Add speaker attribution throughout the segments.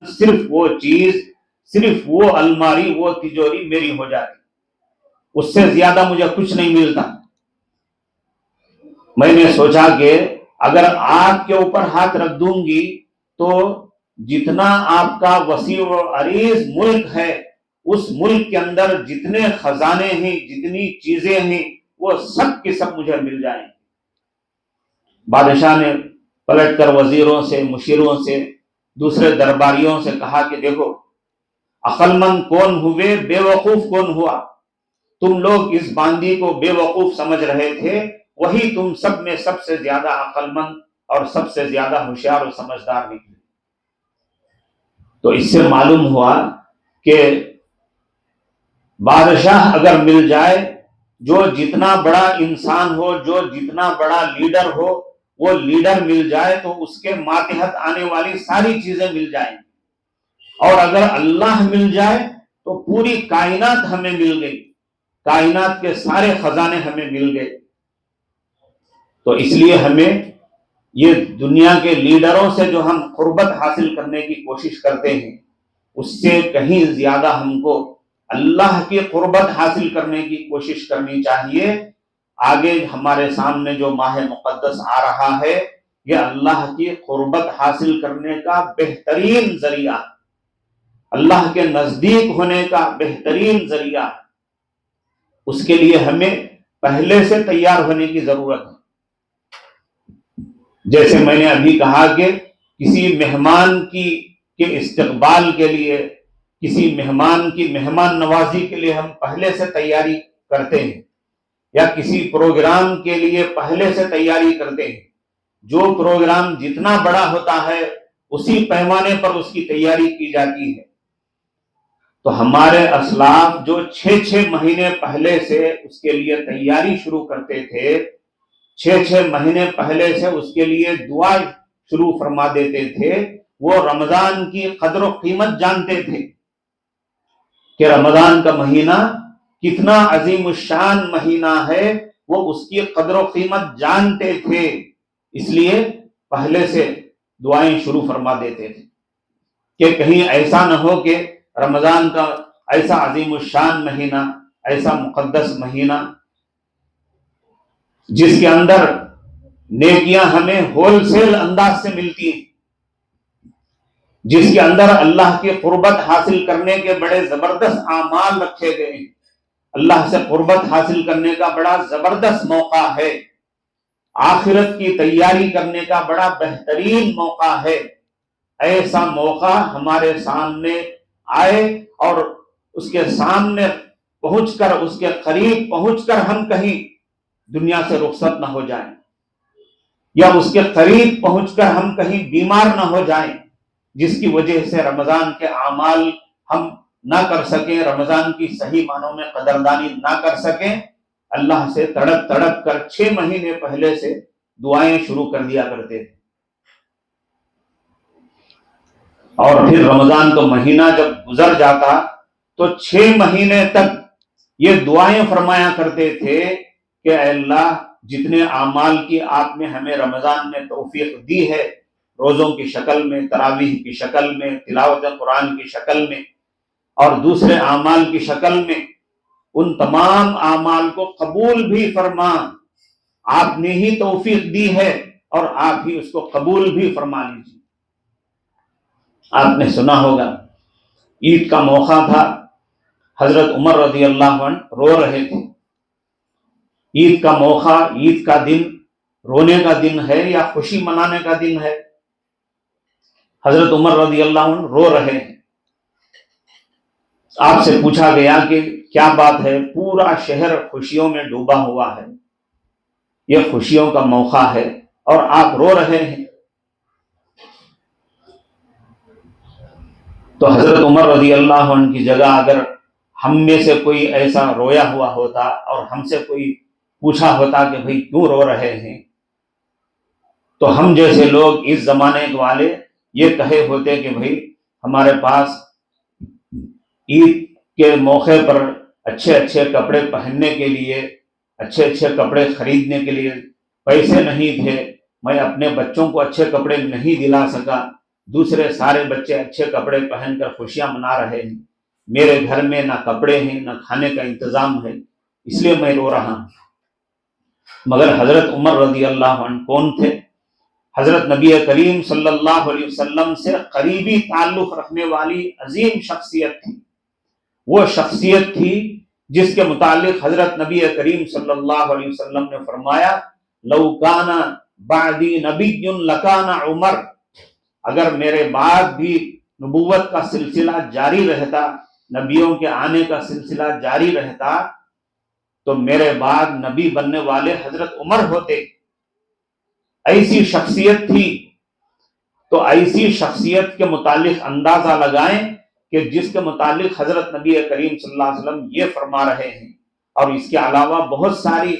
Speaker 1: صرف وہ چیز، صرف وہ الماری، وہ تجوری میری ہو جاتی، اس سے زیادہ مجھے کچھ نہیں ملتا۔ میں نے سوچا کہ اگر آپ کے اوپر ہاتھ رکھ دوں گی تو جتنا آپ کا وسیع و عریض ملک ہے، اس ملک کے اندر جتنے خزانے ہیں، جتنی چیزیں ہیں، وہ سب کے سب مجھے مل جائیں۔ بادشاہ نے پلٹ کر وزیروں سے، مشیروں سے، دوسرے درباریوں سے کہا کہ دیکھو، عقل مند کون ہوئے، بے وقوف کون ہوا؟ تم لوگ اس باندی کو بے وقوف سمجھ رہے تھے، وہی تم سب میں سب سے زیادہ عقل مند اور سب سے زیادہ ہوشیار و سمجھدار نکلے۔ تو اس سے معلوم ہوا کہ بادشاہ اگر مل جائے، جو جتنا بڑا انسان ہو، جو جتنا بڑا لیڈر ہو، وہ لیڈر مل جائے تو اس کے ماتحت آنے والی ساری چیزیں مل جائیں، اور اگر اللہ مل جائے تو پوری کائنات ہمیں مل گئی، کائنات کے سارے خزانے ہمیں مل گئے۔ تو اس لیے ہمیں یہ دنیا کے لیڈروں سے جو ہم قربت حاصل کرنے کی کوشش کرتے ہیں، اس سے کہیں زیادہ ہم کو اللہ کی قربت حاصل کرنے کی کوشش کرنی چاہیے۔ آگے ہمارے سامنے جو ماہ مقدس آ رہا ہے، یہ اللہ کی قربت حاصل کرنے کا بہترین ذریعہ، اللہ کے نزدیک ہونے کا بہترین ذریعہ۔ اس کے لیے ہمیں پہلے سے تیار ہونے کی ضرورت ہے۔ جیسے میں نے ابھی کہا کہ کسی مہمان کے استقبال کے لیے، کسی مہمان کی مہمان نوازی کے لیے ہم پہلے سے تیاری کرتے ہیں، یا کسی پروگرام کے لیے پہلے سے تیاری کرتے ہیں۔ جو پروگرام جتنا بڑا ہوتا ہے، اسی پیمانے پر اس کی تیاری کی جاتی ہے۔ تو ہمارے اسلاف جو 6 مہینے پہلے سے اس کے لیے تیاری شروع کرتے تھے، 6 مہینے پہلے سے اس کے لیے دعا شروع فرما دیتے تھے، وہ رمضان کی قدر و قیمت جانتے تھے کہ رمضان کا مہینہ کتنا عظیم الشان مہینہ ہے، وہ اس کی قدر و قیمت جانتے تھے، اس لیے پہلے سے دعائیں شروع فرما دیتے تھے کہ کہیں ایسا نہ ہو کہ رمضان کا ایسا عظیم الشان مہینہ، ایسا مقدس مہینہ جس کے اندر نیکیاں ہمیں ہول سیل انداز سے ملتی ہیں، جس کے اندر اللہ کی قربت حاصل کرنے کے بڑے زبردست اعمال رکھے گئے ہیں، اللہ سے قربت حاصل کرنے کا بڑا زبردست موقع ہے، آخرت کی تیاری کرنے کا بڑا بہترین موقع ہے۔ ایسا موقع ہمارے سامنے آئے اور اس کے سامنے پہنچ کر، اس کے قریب پہنچ کر ہم کہیں دنیا سے رخصت نہ ہو جائیں، یا اس کے قریب پہنچ کر ہم کہیں بیمار نہ ہو جائیں، جس کی وجہ سے رمضان کے اعمال ہم نہ کر سکیں، رمضان کی صحیح معنوں میں قدردانی نہ کر سکیں۔ اللہ سے تڑپ تڑپ کر 6 مہینے پہلے سے دعائیں شروع کر دیا کرتے تھے، اور پھر رمضان کا مہینہ جب گزر جاتا تو 6 مہینے تک یہ دعائیں فرمایا کرتے تھے کہ اے اللہ، جتنے اعمال کی آپ نے ہمیں رمضان میں توفیق دی ہے، روزوں کی شکل میں، تراویح کی شکل میں، تلاوت قرآن کی شکل میں، اور دوسرے اعمال کی شکل میں، ان تمام اعمال کو قبول بھی فرما۔ آپ نے ہی توفیق دی ہے اور آپ ہی اس کو قبول بھی فرما لیجیے۔ آپ نے سنا ہوگا، عید کا موقع تھا، حضرت عمر رضی اللہ عنہ رو رہے تھے۔ عید کا موقع، عید کا دن رونے کا دن ہے یا خوشی منانے کا دن ہے؟ حضرت عمر رضی اللہ عنہ رو رہے ہیں۔ آپ سے پوچھا گیا کہ کیا بات ہے؟ پورا شہر خوشیوں میں ڈوبا ہوا ہے، یہ خوشیوں کا موقع ہے اور آپ رو رہے ہیں۔ تو حضرت عمر رضی اللہ عنہ کی جگہ اگر ہم میں سے کوئی ایسا رویا ہوا ہوتا اور ہم سے کوئی پوچھا ہوتا کہ بھئی کیوں رو رہے ہیں، تو ہم جیسے لوگ اس زمانے والے یہ کہے ہوتے کہ بھئی ہمارے پاس عید کے موقع پر اچھے اچھے کپڑے پہننے کے لیے، اچھے اچھے کپڑے خریدنے کے لیے پیسے نہیں تھے، میں اپنے بچوں کو اچھے کپڑے نہیں دلا سکا، دوسرے سارے بچے اچھے کپڑے پہن کر خوشیاں منا رہے ہیں، میرے گھر میں نہ کپڑے ہیں نہ کھانے کا انتظام ہے، اس لیے میں رو رہا ہوں۔ مگر حضرت عمر رضی اللہ عنہ کون تھے؟ حضرت نبی کریم صلی اللہ علیہ وسلم سے قریبی تعلق رکھنے والی عظیم شخصیت تھی۔ وہ شخصیت تھی جس کے متعلق حضرت نبی کریم صلی اللہ علیہ وسلم نے فرمایا، لو کان بعدی نبی لکان عمر، اگر میرے بعد بھی نبوت کا سلسلہ جاری رہتا، نبیوں کے آنے کا سلسلہ جاری رہتا، تو میرے بعد نبی بننے والے حضرت عمر ہوتے۔ ایسی شخصیت تھی۔ تو ایسی شخصیت کے متعلق اندازہ لگائیں کہ جس کے متعلق حضرت نبی کریم صلی اللہ علیہ وسلم یہ فرما رہے ہیں، اور اس کے علاوہ بہت ساری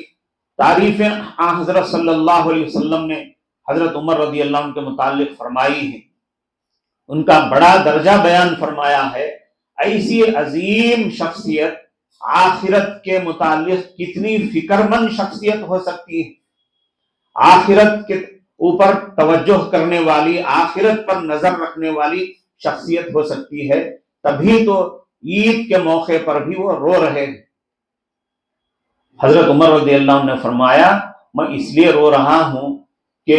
Speaker 1: تعریفیں حضرت صلی اللہ علیہ وسلم نے حضرت عمر رضی اللہ عنہ کے متعلق فرمائی ہیں، ان کا بڑا درجہ بیان فرمایا ہے۔ ایسی عظیم شخصیت آخرت کے متعلق کتنی فکر مند شخصیت ہو سکتی ہے، آخرت کے اوپر توجہ کرنے والی، آخرت پر نظر رکھنے والی شخصیت ہو سکتی ہے، تبھی تو عید کے موقع پر بھی وہ رو رہے ہیں۔ حضرت عمر رضی اللہ عنہ نے فرمایا، میں اس لیے رو رہا ہوں کہ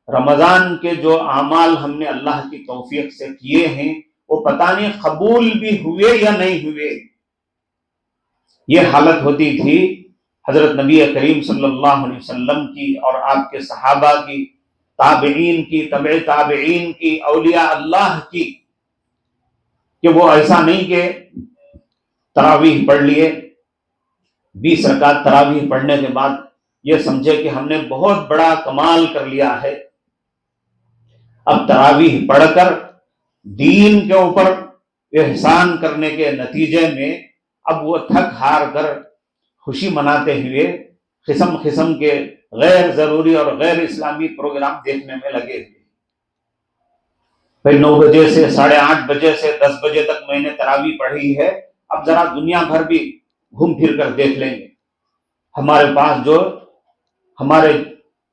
Speaker 1: رمضان کے جو اعمال ہم نے اللہ کی توفیق سے کیے ہیں وہ پتہ نہیں قبول بھی ہوئے یا نہیں ہوئے۔ یہ حالت ہوتی تھی حضرت نبی کریم صلی اللہ علیہ وسلم کی اور آپ کے صحابہ کی، تابعین کی، تبع تابعین کی، اولیاء اللہ کی، کہ وہ ایسا نہیں کہ تراویح پڑھ لیے، 20 رکعت تراویح پڑھنے کے بعد یہ سمجھے کہ ہم نے بہت بڑا کمال کر لیا ہے، اب تراویح پڑھ کر دین کے اوپر احسان کرنے کے نتیجے میں اب وہ تھک ہار کر خوشی مناتے ہوئے قسم قسم کے غیر ضروری اور غیر اسلامی پروگرام دیکھنے میں لگے ہوئے۔ پھر 9 بجے سے 8:30 بجے سے 10 بجے تک میں نے تراویح پڑھی ہے، اب ذرا دنیا بھر بھی گھوم پھر کر دیکھ لیں گے۔ ہمارے پاس جو ہمارے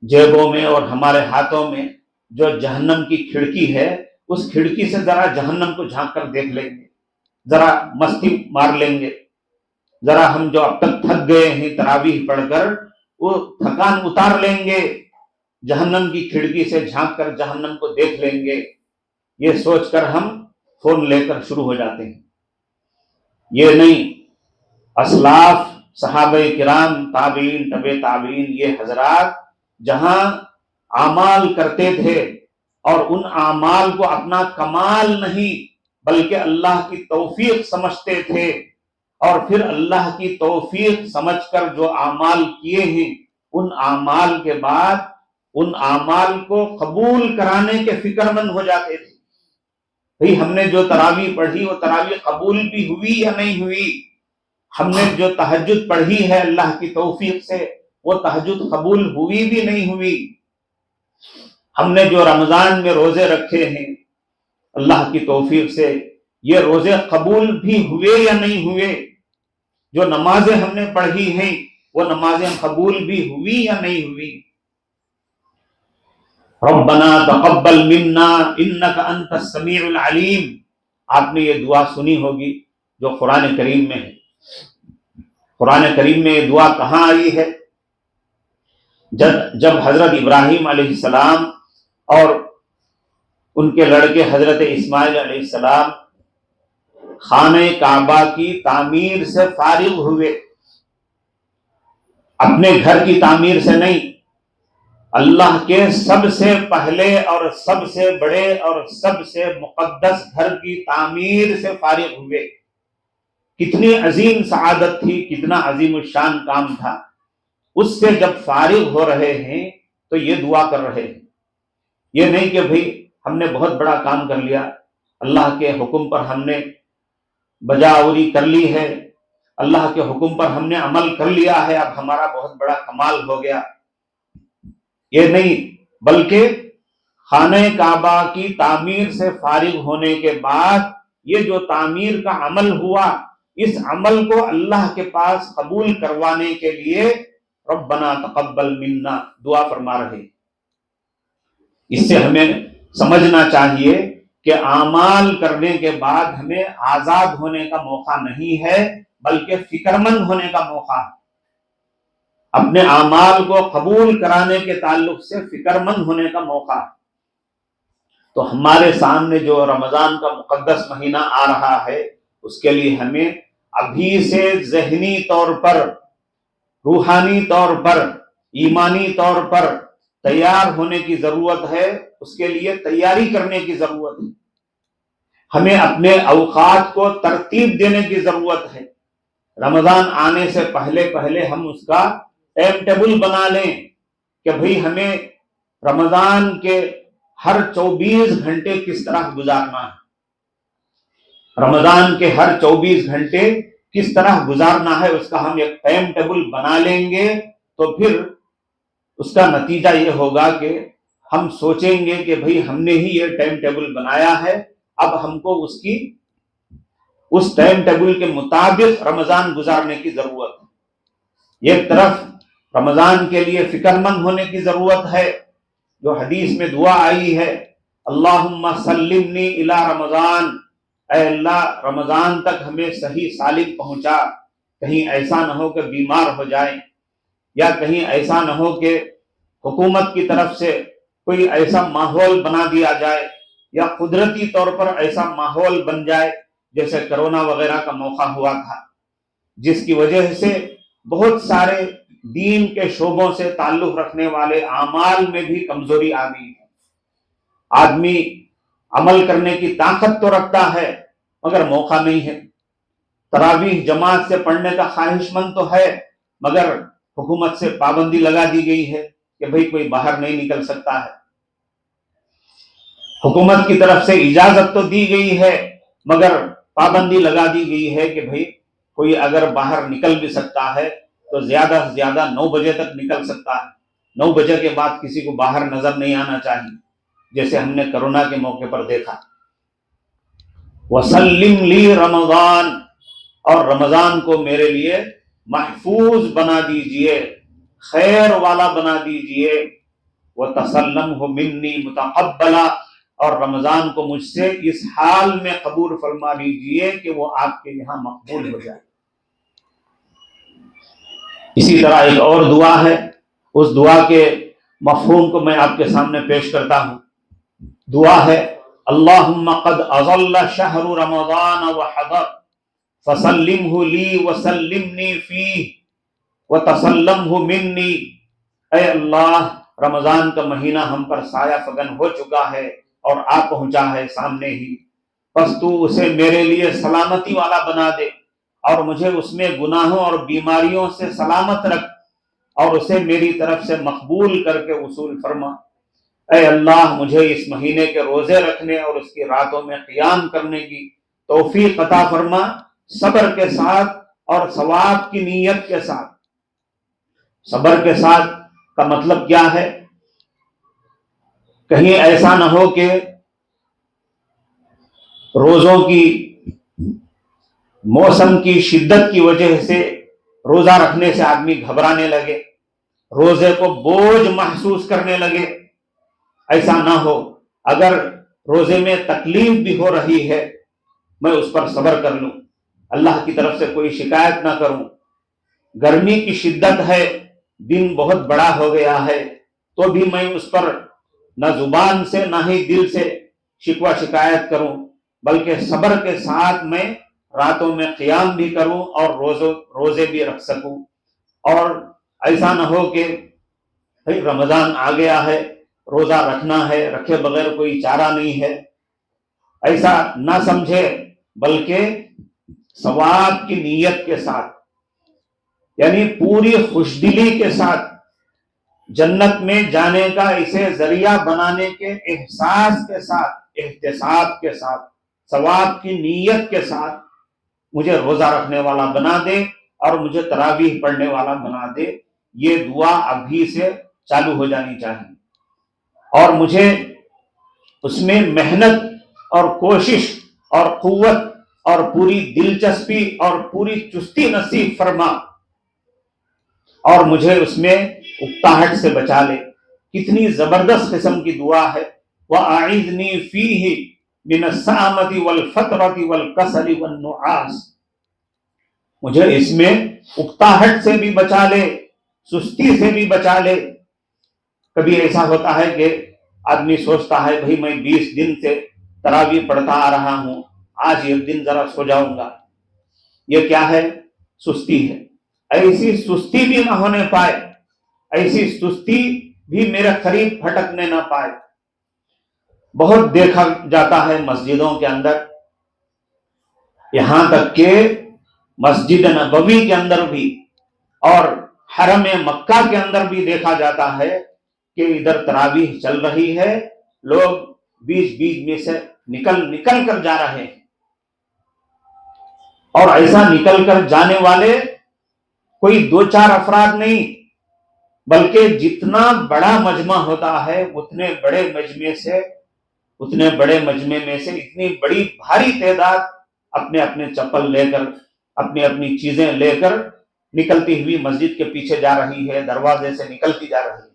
Speaker 1: جیبوں میں اور ہمارے ہاتھوں میں جو جہنم کی کھڑکی ہے، اس کھڑکی سے ذرا جہنم کو جھانک کر دیکھ لیں گے، ذرا مستی مار لیں گے، ذرا ہم جو اب تک تھک گئے ہیں تراویح پڑھ کر وہ تھکان اتار لیں گے، جہنم کی کھڑکی سے جھانک کر جہنم کو دیکھ لیں گے، یہ سوچ کر ہم فون لے کر شروع ہو جاتے ہیں۔ یہ نہیں، اسلاف، صحابہ کرام، تابعین، تبع تابعین، یہ حضرات جہاں اعمال کرتے تھے اور ان اعمال کو اپنا کمال نہیں بلکہ اللہ کی توفیق سمجھتے تھے، اور پھر اللہ کی توفیق سمجھ کر جو اعمال کیے ہیں، ان اعمال کے بعد ان اعمال کو قبول کرانے کے فکر مند ہو جاتے تھے۔ بھئی ہم نے جو تراویح پڑھی وہ تراویح قبول بھی ہوئی یا نہیں ہوئی، ہم نے جو تہجد پڑھی ہے اللہ کی توفیق سے وہ تہجد قبول ہوئی بھی نہیں ہوئی، ہم نے جو رمضان میں روزے رکھے ہیں اللہ کی توفیق سے یہ روزے قبول بھی ہوئے یا نہیں ہوئے، جو نمازیں ہم نے پڑھی ہیں وہ نمازیں قبول بھی ہوئی یا نہیں ہوئی۔ ربنا تقبل منا انک انت السمیع العلیم، آپ نے یہ دعا سنی ہوگی جو قرآن کریم میں ہے۔ قرآن کریم میں یہ دعا کہاں آئی ہے؟ جب حضرت ابراہیم علیہ السلام اور ان کے لڑکے حضرت اسماعیل علیہ السلام خانہ کعبہ کی تعمیر سے فارغ ہوئے، اپنے گھر کی تعمیر سے نہیں، اللہ کے سب سے پہلے اور سب سے بڑے اور سب سے مقدس گھر کی تعمیر سے فارغ ہوئے۔ کتنی عظیم سعادت تھی، کتنا عظیم الشان کام تھا۔ اس سے جب فارغ ہو رہے ہیں تو یہ دعا کر رہے ہیں، یہ نہیں کہ بھئی ہم نے بہت بڑا کام کر لیا، اللہ کے حکم پر ہم نے بجاوری کر لی ہے، اللہ کے حکم پر ہم نے عمل کر لیا ہے، اب ہمارا بہت بڑا کمال ہو گیا، یہ نہیں، بلکہ خانہ کعبہ کی تعمیر سے فارغ ہونے کے بعد یہ جو تعمیر کا عمل ہوا، اس عمل کو اللہ کے پاس قبول کروانے کے لیے ربنا تقبل منا دعا فرما رہے۔ اس سے ہمیں سمجھنا چاہیے کہ اعمال کرنے کے بعد ہمیں آزاد ہونے کا موقع نہیں ہے بلکہ فکر مند ہونے کا موقع ہے۔ اپنے اعمال کو قبول کرانے کے تعلق سے فکر مند ہونے کا موقع ہے۔ تو ہمارے سامنے جو رمضان کا مقدس مہینہ آ رہا ہے اس کے لیے ہمیں ابھی سے ذہنی طور پر، روحانی طور پر، ایمانی طور پر تیار ہونے کی ضرورت ہے، اس کے لیے تیاری کرنے کی ضرورت ہے۔ ہمیں اپنے اوقات کو ترتیب دینے کی ضرورت ہے۔ رمضان آنے سے پہلے ہم اس کا ٹائم ٹیبل بنا لیں کہ بھئی ہمیں رمضان کے ہر 24 گھنٹے کس طرح گزارنا ہے، رمضان کے ہر 24 گھنٹے کس طرح گزارنا ہے، اس کا ہم ایک ٹائم ٹیبل بنا لیں گے تو پھر اس کا نتیجہ یہ ہوگا کہ ہم سوچیں گے کہ بھئی ہم نے ہی یہ ٹائم ٹیبل بنایا ہے، اب ہم کو اس ٹائم ٹیبل کے مطابق رمضان گزارنے کی ضرورت ہے۔ ایک طرف رمضان کے لیے فکر مند ہونے کی ضرورت ہے، جو حدیث میں دعا آئی ہے، اللہم سلمنی الی رمضان، اے اللہ رمضان تک ہمیں صحیح سالم پہنچا، کہیں ایسا نہ ہو کہ بیمار ہو جائیں، یا کہیں ایسا نہ ہو کہ حکومت کی طرف سے کوئی ایسا ماحول بنا دیا جائے یا قدرتی طور پر ایسا ماحول بن جائے جیسے کرونا وغیرہ کا موقع ہوا تھا، جس کی وجہ سے بہت سارے دین کے شعبوں سے تعلق رکھنے والے اعمال میں بھی کمزوری آ گئی ہے۔ آدمی عمل کرنے کی طاقت تو رکھتا ہے مگر موقع نہیں ہے، تراویح جماعت سے پڑھنے کا خواہش مند تو ہے مگر حکومت سے پابندی لگا دی گئی ہے کہ بھئی کوئی باہر نہیں نکل سکتا ہے، حکومت کی طرف سے اجازت تو دی گئی ہے مگر پابندی لگا دی گئی ہے کہ بھئی کوئی اگر باہر نکل بھی سکتا ہے تو زیادہ سے زیادہ 9 بجے تک نکل سکتا ہے، 9 بجے کے بعد کسی کو باہر نظر نہیں آنا چاہیے، جیسے ہم نے کرونا کے موقع پر دیکھا۔ وَسَلِّمْ لِي رمضان، اور رمضان کو میرے لیے محفوظ بنا دیجئے، خیر والا بنا دیجئے، وَتَسَلَّمْهُ مِنِّي مُتَقَبَّلًا، اور رمضان کو مجھ سے اس حال میں قبول فرما لیجئے کہ وہ آپ کے یہاں مقبول ہو جائے۔ اسی طرح ایک اور دعا ہے، اس دعا کے مفہوم کو میں آپ کے سامنے پیش کرتا ہوں۔ دعا ہے، اللہم قد اظل شہر رمضان وحضر فسلمہ لی وسلمنی فیہ وتسلمہ منی، اے اللہ رمضان کا مہینہ ہم پر سایہ فگن ہو چکا ہے اور آ پہنچا ہے سامنے ہی، پس تو اسے میرے لیے سلامتی والا بنا دے اور مجھے اس میں گناہوں اور بیماریوں سے سلامت رکھ اور اسے میری طرف سے مقبول کر کے وصول فرما۔ اے اللہ مجھے اس مہینے کے روزے رکھنے اور اس کی راتوں میں قیام کرنے کی توفیق عطا فرما، صبر کے ساتھ اور ثواب کی نیت کے ساتھ۔ صبر کے ساتھ کا مطلب کیا ہے؟ کہیں ایسا نہ ہو کہ روزوں کی موسم کی شدت کی وجہ سے روزہ رکھنے سے آدمی گھبرانے لگے، روزے کو بوجھ محسوس کرنے لگے، ایسا نہ ہو۔ اگر روزے میں تکلیف بھی ہو رہی ہے میں اس پر صبر کر لوں، اللہ کی طرف سے کوئی شکایت نہ کروں۔ گرمی کی شدت ہے، دن بہت بڑا ہو گیا ہے، تو بھی میں اس پر نہ زبان سے نہ ہی دل سے شکوہ شکایت کروں، بلکہ صبر کے ساتھ میں راتوں میں قیام بھی کروں اور روزے بھی رکھ سکوں۔ اور ایسا نہ ہو کہ رمضان آ گیا ہے، روزہ رکھنا ہے، رکھے بغیر کوئی چارہ نہیں ہے، ایسا نہ سمجھے، بلکہ ثواب کی نیت کے ساتھ، یعنی پوری خوشدلی کے ساتھ جنت میں جانے کا اسے ذریعہ بنانے کے احساس کے ساتھ، احتساب کے ساتھ، ثواب کی نیت کے ساتھ مجھے روزہ رکھنے والا بنا دے اور مجھے تراویح پڑھنے والا بنا دے۔ یہ دعا ابھی سے چالو ہو جانی چاہیے اور مجھے اس میں محنت اور کوشش اور قوت اور پوری دلچسپی اور پوری چستی نصیب فرما اور مجھے اس میں اکتاہٹ سے بچا لے۔ کتنی زبردست قسم کی دعا ہے، وَأَعِذْنِي فِيهِ من السامۃ والفترۃ والکسل والنعاس، مجھے اس میں اکتاہٹ سے بھی بچا لے، سستی سے بھی بچا لے۔ کبھی ایسا ہوتا ہے کہ آدمی سوچتا ہے بھئی میں 20 دن سے تراویح پڑھتا آ رہا ہوں، آج ایک دن ذرا سو جاؤں گا، یہ کیا ہے؟ سستی ہے۔ ایسی سستی بھی نہ ہونے پائے، ایسی سستی بھی میرے قریب پھٹکنے نہ پائے۔ بہت دیکھا جاتا ہے مسجدوں کے اندر، یہاں تک کہ مسجد نبوی کے اندر بھی اور حرم مکہ کے اندر بھی دیکھا جاتا ہے کہ ادھر تراویح چل رہی ہے، لوگ بیچ بیچ میں سے نکل کر جا رہے ہیں، اور ایسا نکل کر جانے والے کوئی 2-4 افراد نہیں، بلکہ جتنا بڑا مجمع ہوتا ہے اتنے بڑے مجمع میں سے اتنی بڑی بھاری تعداد اپنے اپنے چپل لے کر، اپنی اپنی چیزیں لے کر نکلتی ہوئی مسجد کے پیچھے جا رہی ہے، دروازے سے نکلتی جا رہی ہے۔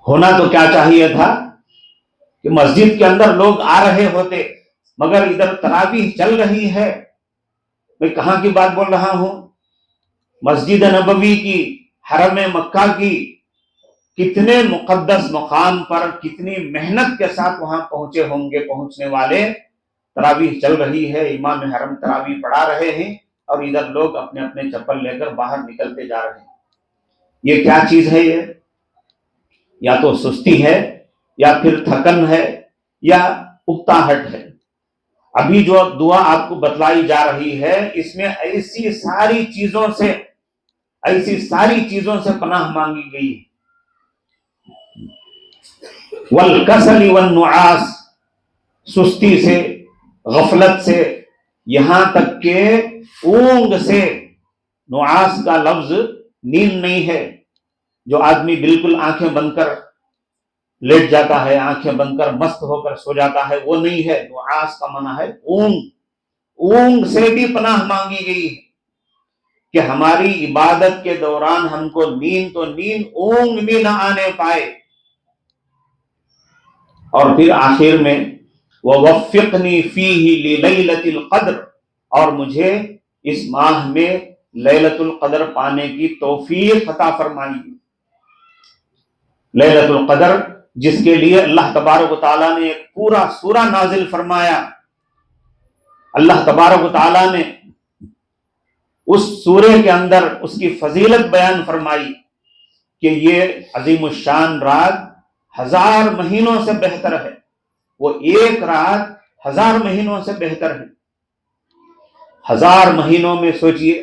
Speaker 1: ہونا تو کیا چاہیے تھا کہ مسجد کے اندر لوگ آ رہے ہوتے، مگر ادھر تراویح چل رہی ہے۔ میں کہاں کی بات بول رہا ہوں؟ مسجد نبوی کی، حرم مکہ کی، کتنے مقدس مقام پر کتنی محنت کے ساتھ وہاں پہنچے ہوں گے پہنچنے والے۔ تراویح چل رہی ہے، امام حرم تراویح پڑھا رہے ہیں، اور ادھر لوگ اپنے اپنے چپل لے کر باہر نکلتے جا رہے ہیں۔ یہ کیا چیز ہے؟ یہ یا تو سستی ہے، یا پھر تھکن ہے، یا اکتاہٹ ہے۔ ابھی جو دعا آپ کو بتلائی جا رہی ہے، اس میں ایسی ساری چیزوں سے پناہ مانگی گئی ہے۔ والکسل والنعاس، سستی سے، غفلت سے، یہاں تک کہ اونگ سے۔ نعاس کا لفظ نیند نہیں ہے، جو آدمی بالکل آنکھیں بند کر لیٹ جاتا ہے، آنکھیں بند کر مست ہو کر سو جاتا ہے، وہ نہیں ہے۔ نعاس کا معنی ہے اونگ۔ اونگ سے بھی پناہ مانگی گئی ہے کہ ہماری عبادت کے دوران ہم کو نیند تو نیند، اونگ بھی نہ آنے پائے۔ اور پھر آخر میں وَوَفِّقْنِي فِيهِ لِلَيْلَةِ الْقَدْرِ، اور مجھے اس ماہ میں لیلۃ القدر پانے کی توفیق عطا فرمائی۔ لیلۃ القدر جس کے لیے اللہ تبارک و تعالیٰ نے ایک پورا سورہ نازل فرمایا۔ اللہ تبارک و تعالیٰ نے اس سورے کے اندر اس کی فضیلت بیان فرمائی کہ یہ عظیم الشان رات 1000 مہینوں سے بہتر ہے، وہ ایک رات 1000 مہینوں سے بہتر ہے۔ 1000 مہینوں میں سوچئے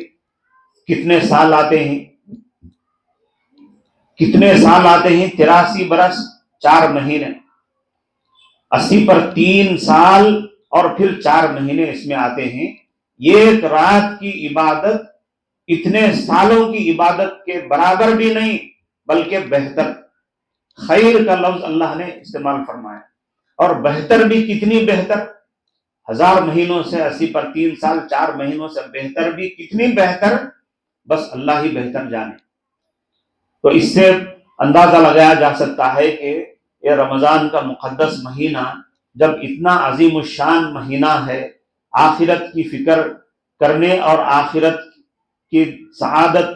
Speaker 1: کتنے سال آتے ہیں، کتنے سال آتے ہیں؟ 83 برس 4 مہینے، 80 پر 3 سال اور پھر 4 مہینے اس میں آتے ہیں۔ ایک رات کی عبادت اتنے سالوں کی عبادت کے برابر بھی نہیں، بلکہ بہتر۔ خیر کا لفظ اللہ نے استعمال فرمایا، اور بہتر بھی کتنی بہتر؟ 1000 مہینوں سے 80 پر 3 سال 4 مہینوں سے بہتر بھی کتنی بہتر، بس اللہ ہی بہتر جانے۔ تو اس سے اندازہ لگایا جا سکتا ہے کہ یہ رمضان کا مقدس مہینہ جب اتنا عظیم الشان مہینہ ہے، آخرت کی فکر کرنے اور آخرت کی سعادت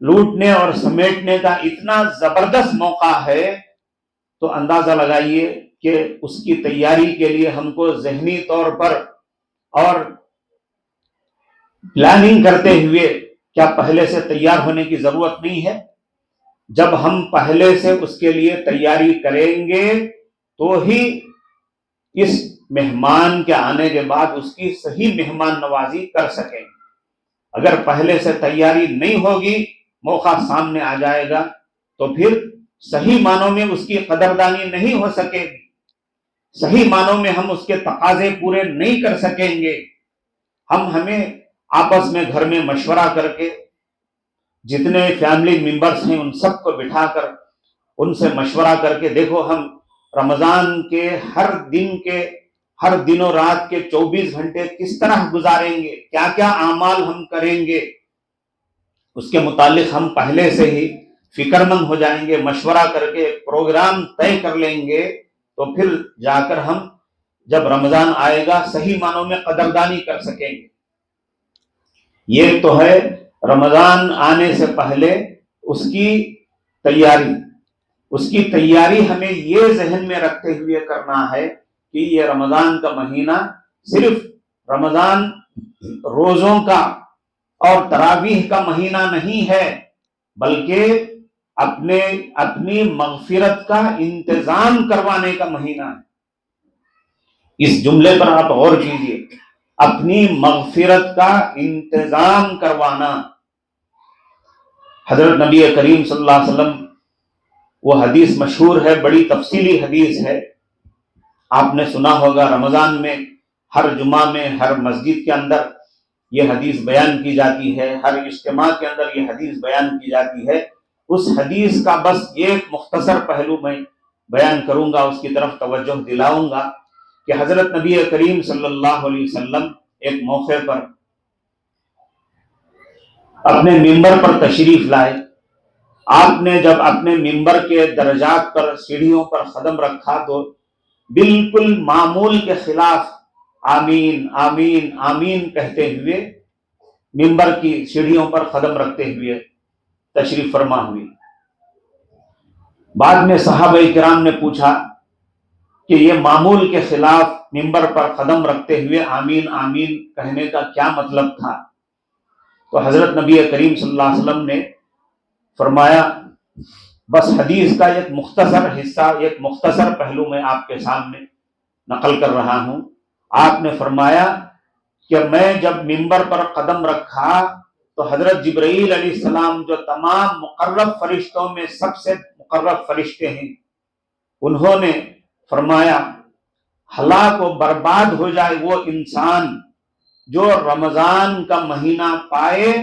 Speaker 1: لوٹنے اور سمیٹنے کا اتنا زبردست موقع ہے، تو اندازہ لگائیے کہ اس کی تیاری کے لیے ہم کو ذہنی طور پر اور پلاننگ کرتے ہوئے کیا پہلے سے تیار ہونے کی ضرورت نہیں ہے؟ جب ہم پہلے سے اس کے لیے تیاری کریں گے تو ہی اس مہمان کے آنے کے بعد اس کی صحیح مہمان نوازی کر سکیں گے۔ اگر پہلے سے تیاری نہیں ہوگی، موقع سامنے آ جائے گا تو پھر صحیح معنوں میں اس کی قدردانی نہیں ہو سکے گی، صحیح معنوں میں ہم اس کے تقاضے پورے نہیں کر سکیں گے۔ ہمیں آپس میں گھر میں مشورہ کر کے، جتنے فیملی ممبرز ہیں ان سب کو بٹھا کر ان سے مشورہ کر کے، دیکھو ہم رمضان کے ہر دن و رات کے 24 گھنٹے کس طرح گزاریں گے، کیا کیا اعمال ہم کریں گے، اس کے متعلق ہم پہلے سے ہی فکر مند ہو جائیں گے، مشورہ کر کے پروگرام طے کر لیں گے۔ تو پھر جا کر ہم جب رمضان آئے گا صحیح معنوں میں قدردانی کر سکیں گے۔ یہ تو ہے رمضان آنے سے پہلے اس کی تیاری۔ اس کی تیاری ہمیں یہ ذہن میں رکھتے ہوئے کرنا ہے کہ یہ رمضان کا مہینہ صرف رمضان روزوں کا اور تراویح کا مہینہ نہیں ہے، بلکہ اپنی مغفرت کا انتظام کروانے کا مہینہ ہے۔ اس جملے پر آپ غور کیجئے، اپنی مغفرت کا انتظام کروانا۔ حضرت نبی کریم صلی اللہ علیہ وسلم، وہ حدیث مشہور ہے، بڑی تفصیلی حدیث ہے، آپ نے سنا ہوگا، رمضان میں ہر جمعہ میں ہر مسجد کے اندر یہ حدیث بیان کی جاتی ہے، ہر اجتماع کے اندر یہ حدیث بیان کی جاتی ہے۔ اس حدیث کا بس ایک مختصر پہلو میں بیان کروں گا، اس کی طرف توجہ دلاؤں گا کہ حضرت نبی کریم صلی اللہ علیہ وسلم ایک موقع پر اپنے ممبر پر تشریف لائے۔ آپ نے جب اپنے ممبر کے درجات پر سیڑھیوں پر قدم رکھا تو بالکل معمول کے خلاف آمین آمین آمین کہتے ہوئے ممبر کی سیڑھیوں پر قدم رکھتے ہوئے تشریف فرما ہوئی۔ بعد میں صحابہ کرام نے پوچھا کہ یہ معمول کے خلاف ممبر پر قدم رکھتے ہوئے آمین آمین کہنے کا کیا مطلب تھا؟ تو حضرت نبی کریم صلی اللہ علیہ وسلم نے فرمایا، بس حدیث کا ایک مختصر حصہ، ایک مختصر پہلو میں آپ کے سامنے نقل کر رہا ہوں۔ آپ نے فرمایا کہ میں جب ممبر پر قدم رکھا تو حضرت جبرائیل علیہ السلام، جو تمام مقرب فرشتوں میں سب سے مقرب فرشتے ہیں، انہوں نے فرمایا ہلاک و برباد ہو جائے وہ انسان جو رمضان کا مہینہ پائے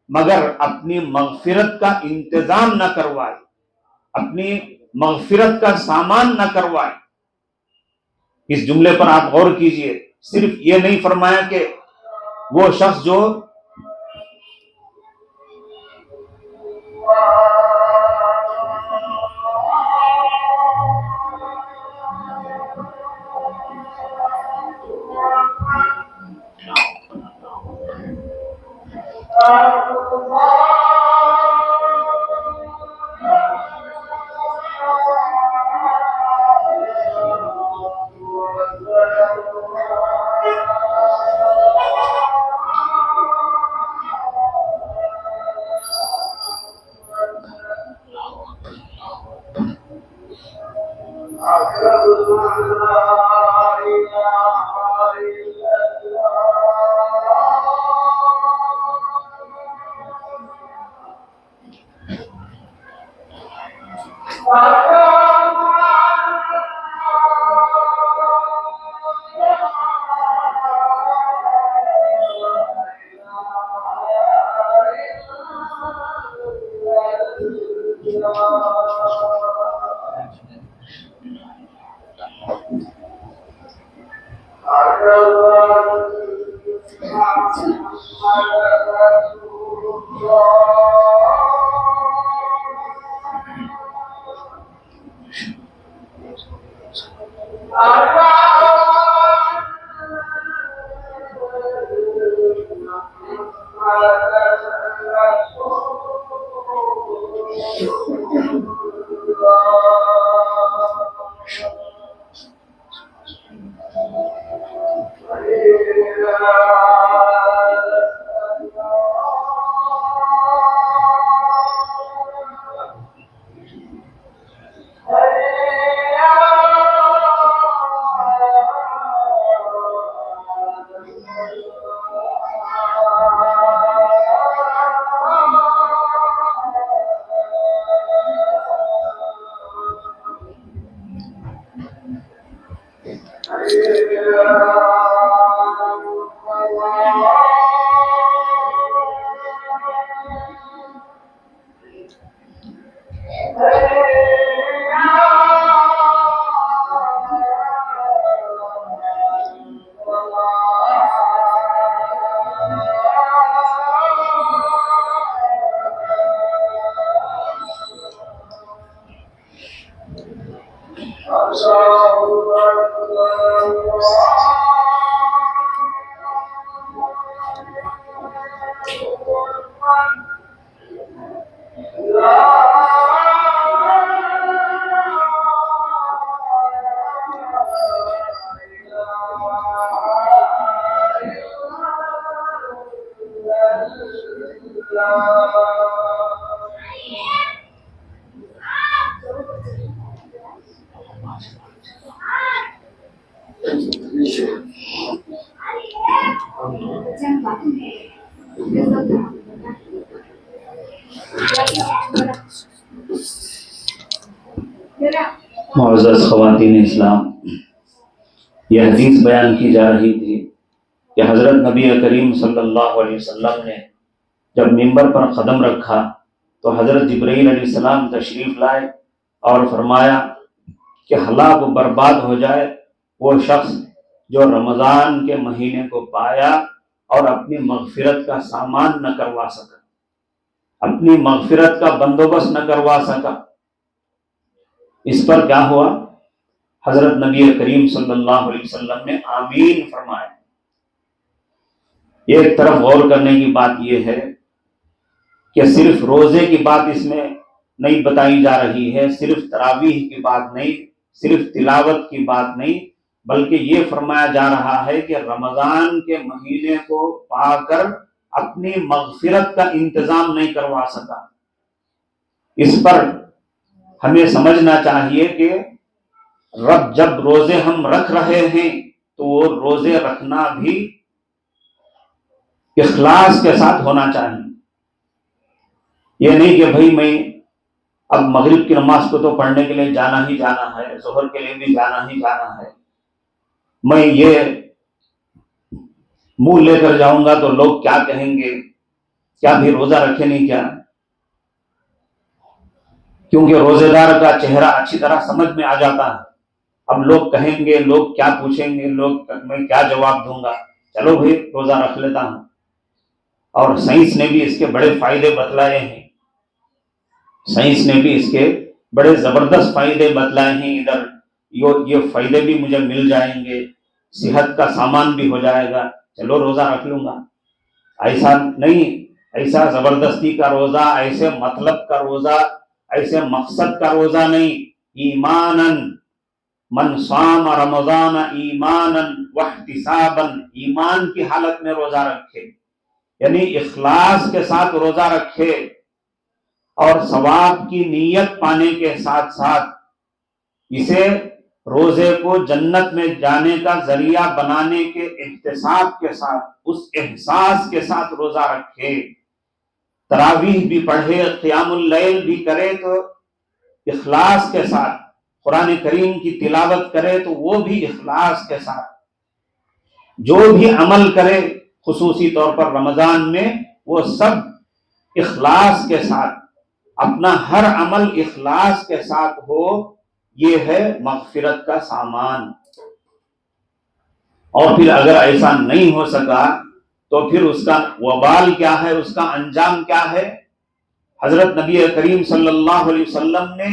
Speaker 1: مگر اپنی مغفرت کا انتظام نہ کروائے، اپنی مغفرت کا سامان نہ کروائے۔ اس جملے پر آپ غور کیجئے، صرف یہ نہیں فرمایا کہ وہ شخص جو معزز خواتین اسلام، یہ حدیث بیان کی جا رہی تھی کہ حضرت نبی کریم صلی اللہ علیہ وسلم نے جب ممبر پر قدم رکھا تو حضرت جبرائیل علیہ السلام تشریف لائے اور فرمایا کہ ہلاک و برباد ہو جائے وہ شخص جو رمضان کے مہینے کو پایا اور اپنی مغفرت کا سامان نہ کروا سکا، اپنی مغفرت کا بندوبست نہ کروا سکا۔ اس پر کیا ہوا؟ حضرت نبی کریم صلی اللہ علیہ وسلم نے آمین فرمایا۔ ایک طرف غور کرنے کی بات یہ ہے کہ صرف روزے کی بات اس میں نہیں بتائی جا رہی ہے، صرف تراویح کی بات نہیں، صرف تلاوت کی بات نہیں، بلکہ یہ فرمایا جا رہا ہے کہ رمضان کے مہینے کو پا کر اپنی مغفرت کا انتظام نہیں کروا سکا۔ اس پر ہمیں سمجھنا چاہیے کہ رب جب روزے ہم رکھ رہے ہیں تو وہ روزے رکھنا بھی اخلاص کے ساتھ ہونا چاہیے۔ یہ نہیں کہ بھائی میں اب مغرب کی نماز کو تو پڑھنے کے لیے جانا ہی جانا ہے، ظہر کے لیے بھی جانا ہی جانا ہے، میں یہ منہ لے کر جاؤں گا تو لوگ کیا کہیں گے، کیا بھی روزہ رکھے نہیں کیا؟ کیونکہ روزے دار کا چہرہ اچھی طرح سمجھ میں آ جاتا ہے۔ اب لوگ کہیں گے، لوگ کیا پوچھیں گے، میں کیا جواب دوں گا، چلو بھائی روزہ رکھ لیتا ہوں۔ اور سائنس نے بھی اس کے بڑے فائدے بتلائے ہیں، سائنس نے بھی اس کے بڑے زبردست فائدے بتلائے ہیں۔ ادھر یہ فائدے بھی مجھے مل جائیں گے، صحت کا سامان بھی ہو جائے گا، چلو روزہ رکھ لوں گا۔ ایسا نہیں، ایسا زبردستی کا روزہ، ایسے مطلب کا روزہ، ایسے مقصد کا روزہ نہیں۔ ایماناً من صام رمضان ایماناً واحتساباً، ایمان کی حالت میں روزہ رکھے، یعنی اخلاص کے ساتھ روزہ رکھے اور ثواب کی نیت پانے کے ساتھ ساتھ اسے روزے کو جنت میں جانے کا ذریعہ بنانے کے احتساب کے ساتھ، اس احساس کے ساتھ روزہ رکھے۔ تراویح بھی پڑھے، قیام اللیل بھی کرے تو اخلاص کے ساتھ، قرآن کریم کی تلاوت کرے تو وہ بھی اخلاص کے ساتھ، جو بھی عمل کرے خصوصی طور پر رمضان میں وہ سب اخلاص کے ساتھ، اپنا ہر عمل اخلاص کے ساتھ ہو، یہ ہے مغفرت کا سامان۔ اور پھر اگر ایسا نہیں ہو سکا تو پھر اس کا وبال کیا ہے، اس کا انجام کیا ہے؟ حضرت نبی کریم صلی اللہ علیہ وسلم نے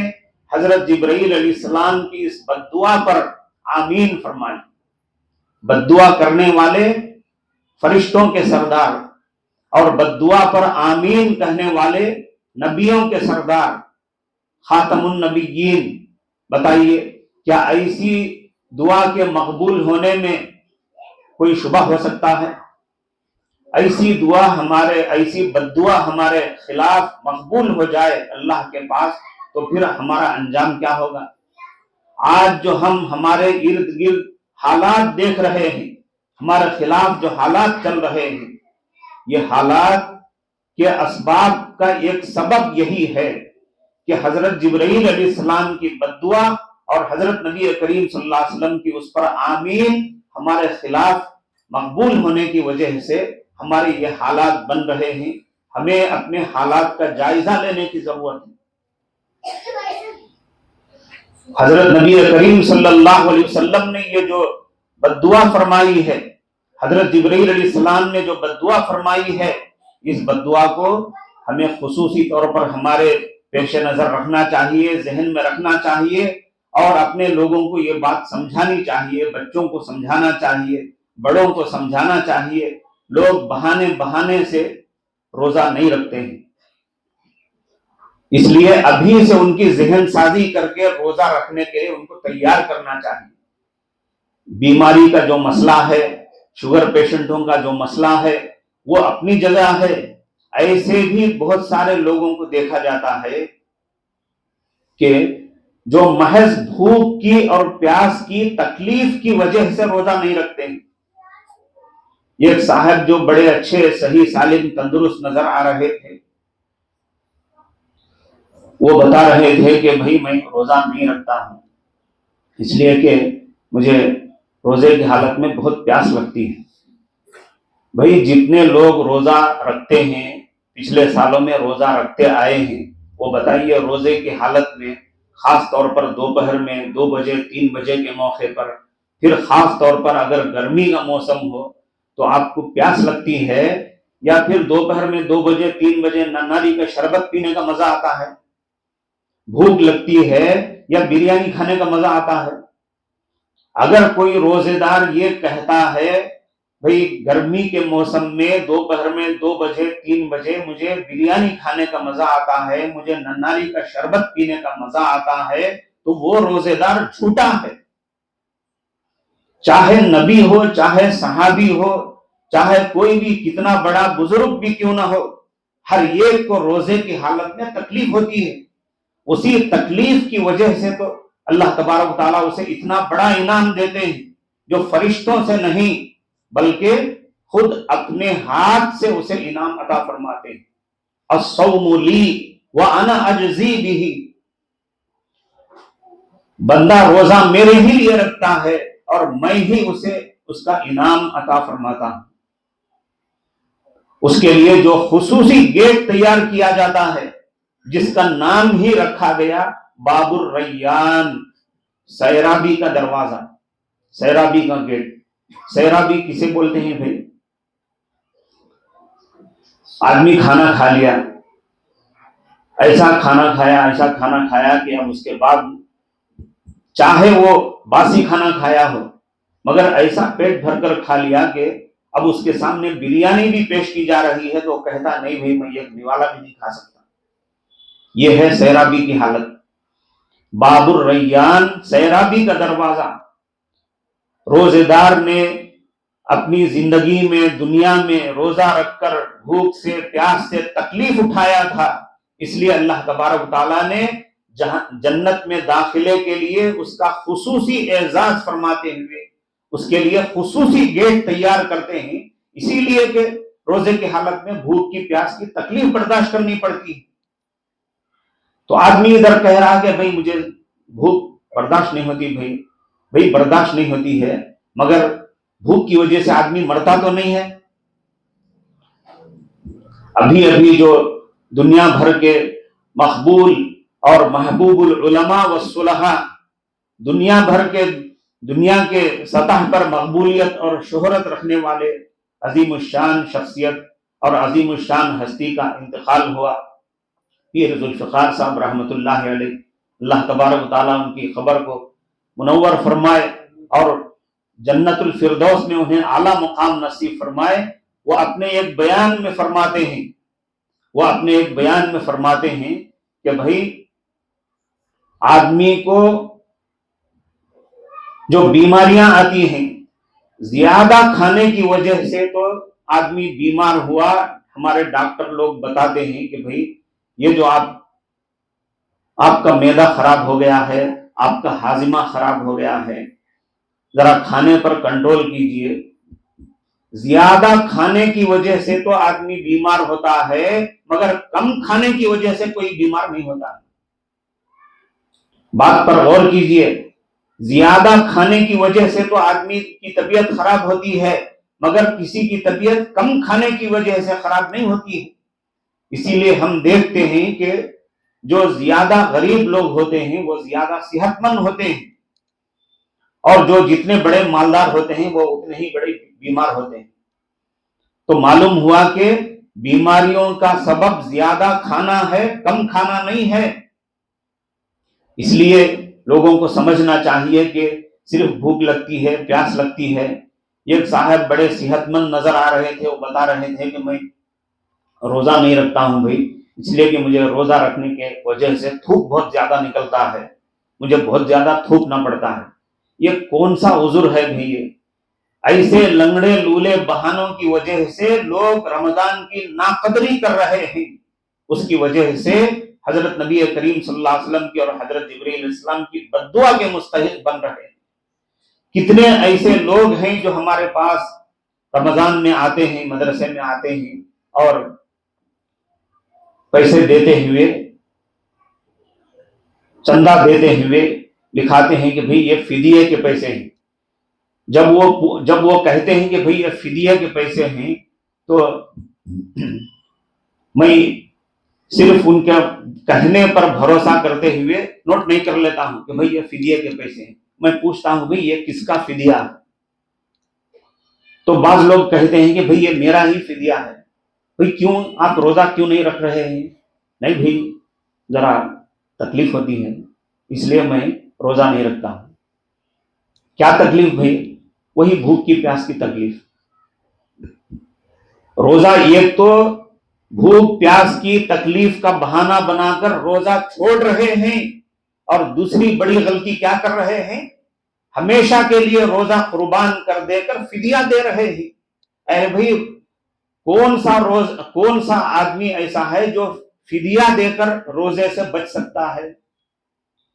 Speaker 1: حضرت جبرائیل علیہ السلام کی اس بد دعا پر آمین فرمائی۔ بد دعا کرنے والے فرشتوں کے سردار اور بد دعا پر آمین کہنے والے نبیوں کے سردار خاتم النبیین، بتائیے کیا ایسی دعا کے مقبول ہونے میں کوئی شبہ ہو سکتا ہے؟ ایسی دعا ایسی بد دعا ہمارے خلاف مقبول ہو جائے اللہ کے پاس تو پھر ہمارا انجام کیا ہوگا؟ آج جو ہم ہمارے ارد گرد حالات دیکھ رہے ہیں، ہمارے خلاف جو حالات چل رہے ہیں، یہ حالات کے اسباب کا ایک سبب یہی ہے کہ حضرت جبرائیل علیہ السلام کی بد دعا اور حضرت نبی کریم صلی اللہ علیہ وسلم کی اس پر آمین ہمارے خلاف مقبول ہونے کی وجہ سے ہمارے یہ حالات بن رہے ہیں۔ ہمیں اپنے حالات کا جائزہ لینے کی ضرورت ہے۔ حضرت نبی کریم صلی اللہ علیہ وسلم نے یہ جو بد دعا فرمائی ہے، حضرت جبرائیل علیہ السلام نے جو بد دعا فرمائی ہے، اس بد دعا کو ہمیں خصوصی طور پر ہمارے پیش نظر رکھنا چاہیے، ذہن میں رکھنا چاہیے اور اپنے لوگوں کو یہ بات سمجھانی چاہیے، بچوں کو سمجھانا چاہیے، بڑوں کو سمجھانا چاہیے۔ لوگ بہانے سے روزہ نہیں رکھتے ہیں، اس لیے ابھی سے ان کی ذہن سازی کر کے روزہ رکھنے کے لیے ان کو تیار کرنا چاہیے۔ بیماری کا جو مسئلہ ہے، شوگر پیشنٹوں کا جو مسئلہ ہے وہ اپنی جگہ ہے، ایسے بھی بہت سارے لوگوں کو دیکھا جاتا ہے کہ جو محض بھوک کی اور پیاس کی تکلیف کی وجہ سے روزہ نہیں رکھتے ہیں. ایک صاحب جو بڑے اچھے صحیح سالم تندرست نظر آ رہے تھے، وہ بتا رہے تھے کہ بھائی میں روزہ نہیں رکھتا ہوں اس لیے کہ مجھے روزے کی حالت میں بہت پیاس لگتی ہے. بھائی جتنے لوگ روزہ رکھتے ہیں، پچھلے سالوں میں روزہ رکھتے آئے ہیں، وہ بتائیے روزے کی حالت میں خاص طور پر دوپہر میں 2 بجے 3 بجے کے موقع پر، پھر خاص طور پر اگر گرمی کا موسم ہو تو آپ کو پیاس لگتی ہے، یا پھر دوپہر میں 2 بجے 3 بجے نناری کا شربت پینے کا مزہ آتا ہے، بھوک لگتی ہے، یا بریانی کھانے کا مزہ آتا ہے. اگر کوئی روزے دار یہ کہتا ہے بھئی گرمی کے موسم میں دوپہر میں 2 بجے 3 بجے مجھے بریانی کھانے کا مزہ آتا ہے، مجھے نناری کا شربت پینے کا مزہ آتا ہے، تو وہ روزے دار جھوٹا ہے. چاہے نبی ہو، چاہے صحابی ہو، چاہے کوئی بھی کتنا بڑا بزرگ بھی کیوں نہ ہو، ہر ایک کو روزے کی حالت میں تکلیف ہوتی ہے. اسی تکلیف کی وجہ سے تو اللہ تبارک و تعالیٰ اسے اتنا بڑا انعام دیتے ہیں جو فرشتوں سے نہیں بلکہ خود اپنے ہاتھ سے اسے انعام عطا فرماتے ہیں. الصوم لی وانا اجزی بہ، بندہ روزہ میرے ہی لیے رکھتا ہے اور میں ہی اسے اس کا انعام عطا فرماتا ہوں. اس کے لیے جو خصوصی گیٹ تیار کیا جاتا ہے جس کا نام ہی رکھا گیا باب الریان، سیرابی کا دروازہ، سیرابی کا گیٹ. سیرابی کسے بولتے ہیں بھائی؟ آدمی کھانا کھا لیا، ایسا کھانا کھایا کہ اب اس کے بعد چاہے وہ باسی کھانا کھایا ہو مگر ایسا پیٹ بھر کر کھا لیا کہ اب اس کے سامنے بریانی بھی پیش کی جا رہی ہے تو وہ کہتا نہیں بھائی میں ایک نوالا بھی نہیں کھا سکتا. یہ ہے سیرابی کی حالت. باب الریان، سیرابی کا دروازہ. روزے دار نے اپنی زندگی میں دنیا میں روزہ رکھ کر بھوک سے پیاس سے تکلیف اٹھایا تھا، اس لیے اللہ تبارک تعالیٰ نے جنت میں داخلے کے لیے اس کا خصوصی اعزاز فرماتے ہوئے اس کے لیے خصوصی گیٹ تیار کرتے ہیں، اسی لیے کہ روزے کی حالت میں بھوک کی پیاس کی تکلیف برداشت کرنی پڑتی. تو آدمی ادھر کہہ رہا کہ بھائی مجھے بھوک برداشت نہیں ہوتی. بھائی برداشت نہیں ہوتی ہے مگر بھوک کی وجہ سے آدمی مرتا تو نہیں ہے. ابھی جو دنیا بھر کے مقبول اور محبوب العلماء والصلحاء، دنیا کے سطح پر مقبولیت اور شہرت رکھنے والے عظیم الشان شخصیت اور عظیم الشان ہستی کا انتقال ہوا. پیر ذوالفقار صاحب رحمۃ اللہ علیہ، اللہ تبارک و تعالیٰ ان کی خبر کو منور فرمائے اور جنت الفردوس میں انہیں اعلیٰ مقام نصیب فرمائے. وہ اپنے ایک بیان میں فرماتے ہیں کہ بھائی آدمی کو جو بیماریاں آتی ہیں زیادہ کھانے کی وجہ سے تو آدمی بیمار ہوا. ہمارے ڈاکٹر لوگ بتاتے ہیں کہ بھائی یہ جو آپ کا معدہ خراب ہو گیا ہے، آپ کا ہاضمہ خراب ہو گیا ہے، ذرا کھانے پر کنٹرول کیجئے. زیادہ کھانے کی وجہ سے تو آدمی بیمار ہوتا ہے مگر کم کھانے کی وجہ سے کوئی بیمار نہیں ہوتا. بات پر غور کیجئے. زیادہ کھانے کی وجہ سے تو آدمی کی طبیعت خراب ہوتی ہے مگر کسی کی طبیعت کم کھانے کی وجہ سے خراب نہیں ہوتی ہے. اسی لیے ہم دیکھتے ہیں کہ جو زیادہ غریب لوگ ہوتے ہیں وہ زیادہ صحت مند ہوتے ہیں اور جو جتنے بڑے مالدار ہوتے ہیں وہ اتنے ہی بڑے بیمار ہوتے ہیں. تو معلوم ہوا کہ بیماریوں کا سبب زیادہ کھانا ہے، کم کھانا نہیں ہے. اس لیے لوگوں کو سمجھنا چاہیے کہ صرف بھوک لگتی ہے، پیاس لگتی ہے. ایک صاحب بڑے صحت مند نظر آ رہے تھے، وہ بتا رہے تھے کہ میں روزہ نہیں رکھتا ہوں بھائی اس لیے کہ مجھے روزہ رکھنے کے وجہ سے تھوک بہت زیادہ نکلتا ہے، مجھے بہت زیادہ تھوکنا پڑتا ہے. یہ کون سا عذر ہے بھائی؟ ایسے لنگڑے لولے بہانوں کی وجہ سے لوگ رمضان کی ناقدری کر رہے ہیں، اس کی وجہ سے حضرت نبی کریم صلی اللہ علیہ وسلم کی اور حضرت جبرائیل علیہ السلام کی بددعا کے مستحق بن رہے ہیں۔ کتنے ایسے لوگ ہیں جو ہمارے پاس رمضان میں آتے ہیں، مدرسے میں آتے ہیں اور پیسے دیتے ہوئے، چندہ دیتے ہوئے لکھاتے ہیں کہ بھئی یہ فدیے کے پیسے ہیں۔ جب وہ کہتے ہیں کہ بھئی یہ فدیے کے پیسے ہیں تو میں صرف ان کے کہنے پر بھروسہ کرتے ہوئے نوٹ نہیں کر لیتا ہوں کہ بھئی یہ فدیے کے پیسے ہیں، میں پوچھتا ہوں بھئی یہ کس کا فدیہ ہے؟ تو بعض لوگ کہتے ہیں کہ بھئی یہ میرا ہی فدیہ ہے۔ بھئی کیوں آپ روزہ کیوں نہیں رکھ رہے ہیں؟ نہیں بھئی ذرا تکلیف ہوتی ہے اس لیے میں روزہ نہیں رکھتا ہوں۔ کیا تکلیف بھئی؟ وہی بھوک کی پیاس کی تکلیف۔ روزہ ایک تو بھوک پیاس کی تکلیف کا بہانہ بنا کر روزہ چھوڑ رہے ہیں، اور دوسری بڑی غلطی کیا کر رہے ہیں؟ ہمیشہ کے لیے روزہ قربان کر دے کر فدیہ دے رہے ہیں۔ اے بھئی کون سا آدمی ایسا ہے جو فدیہ دے کر روزے سے بچ سکتا ہے؟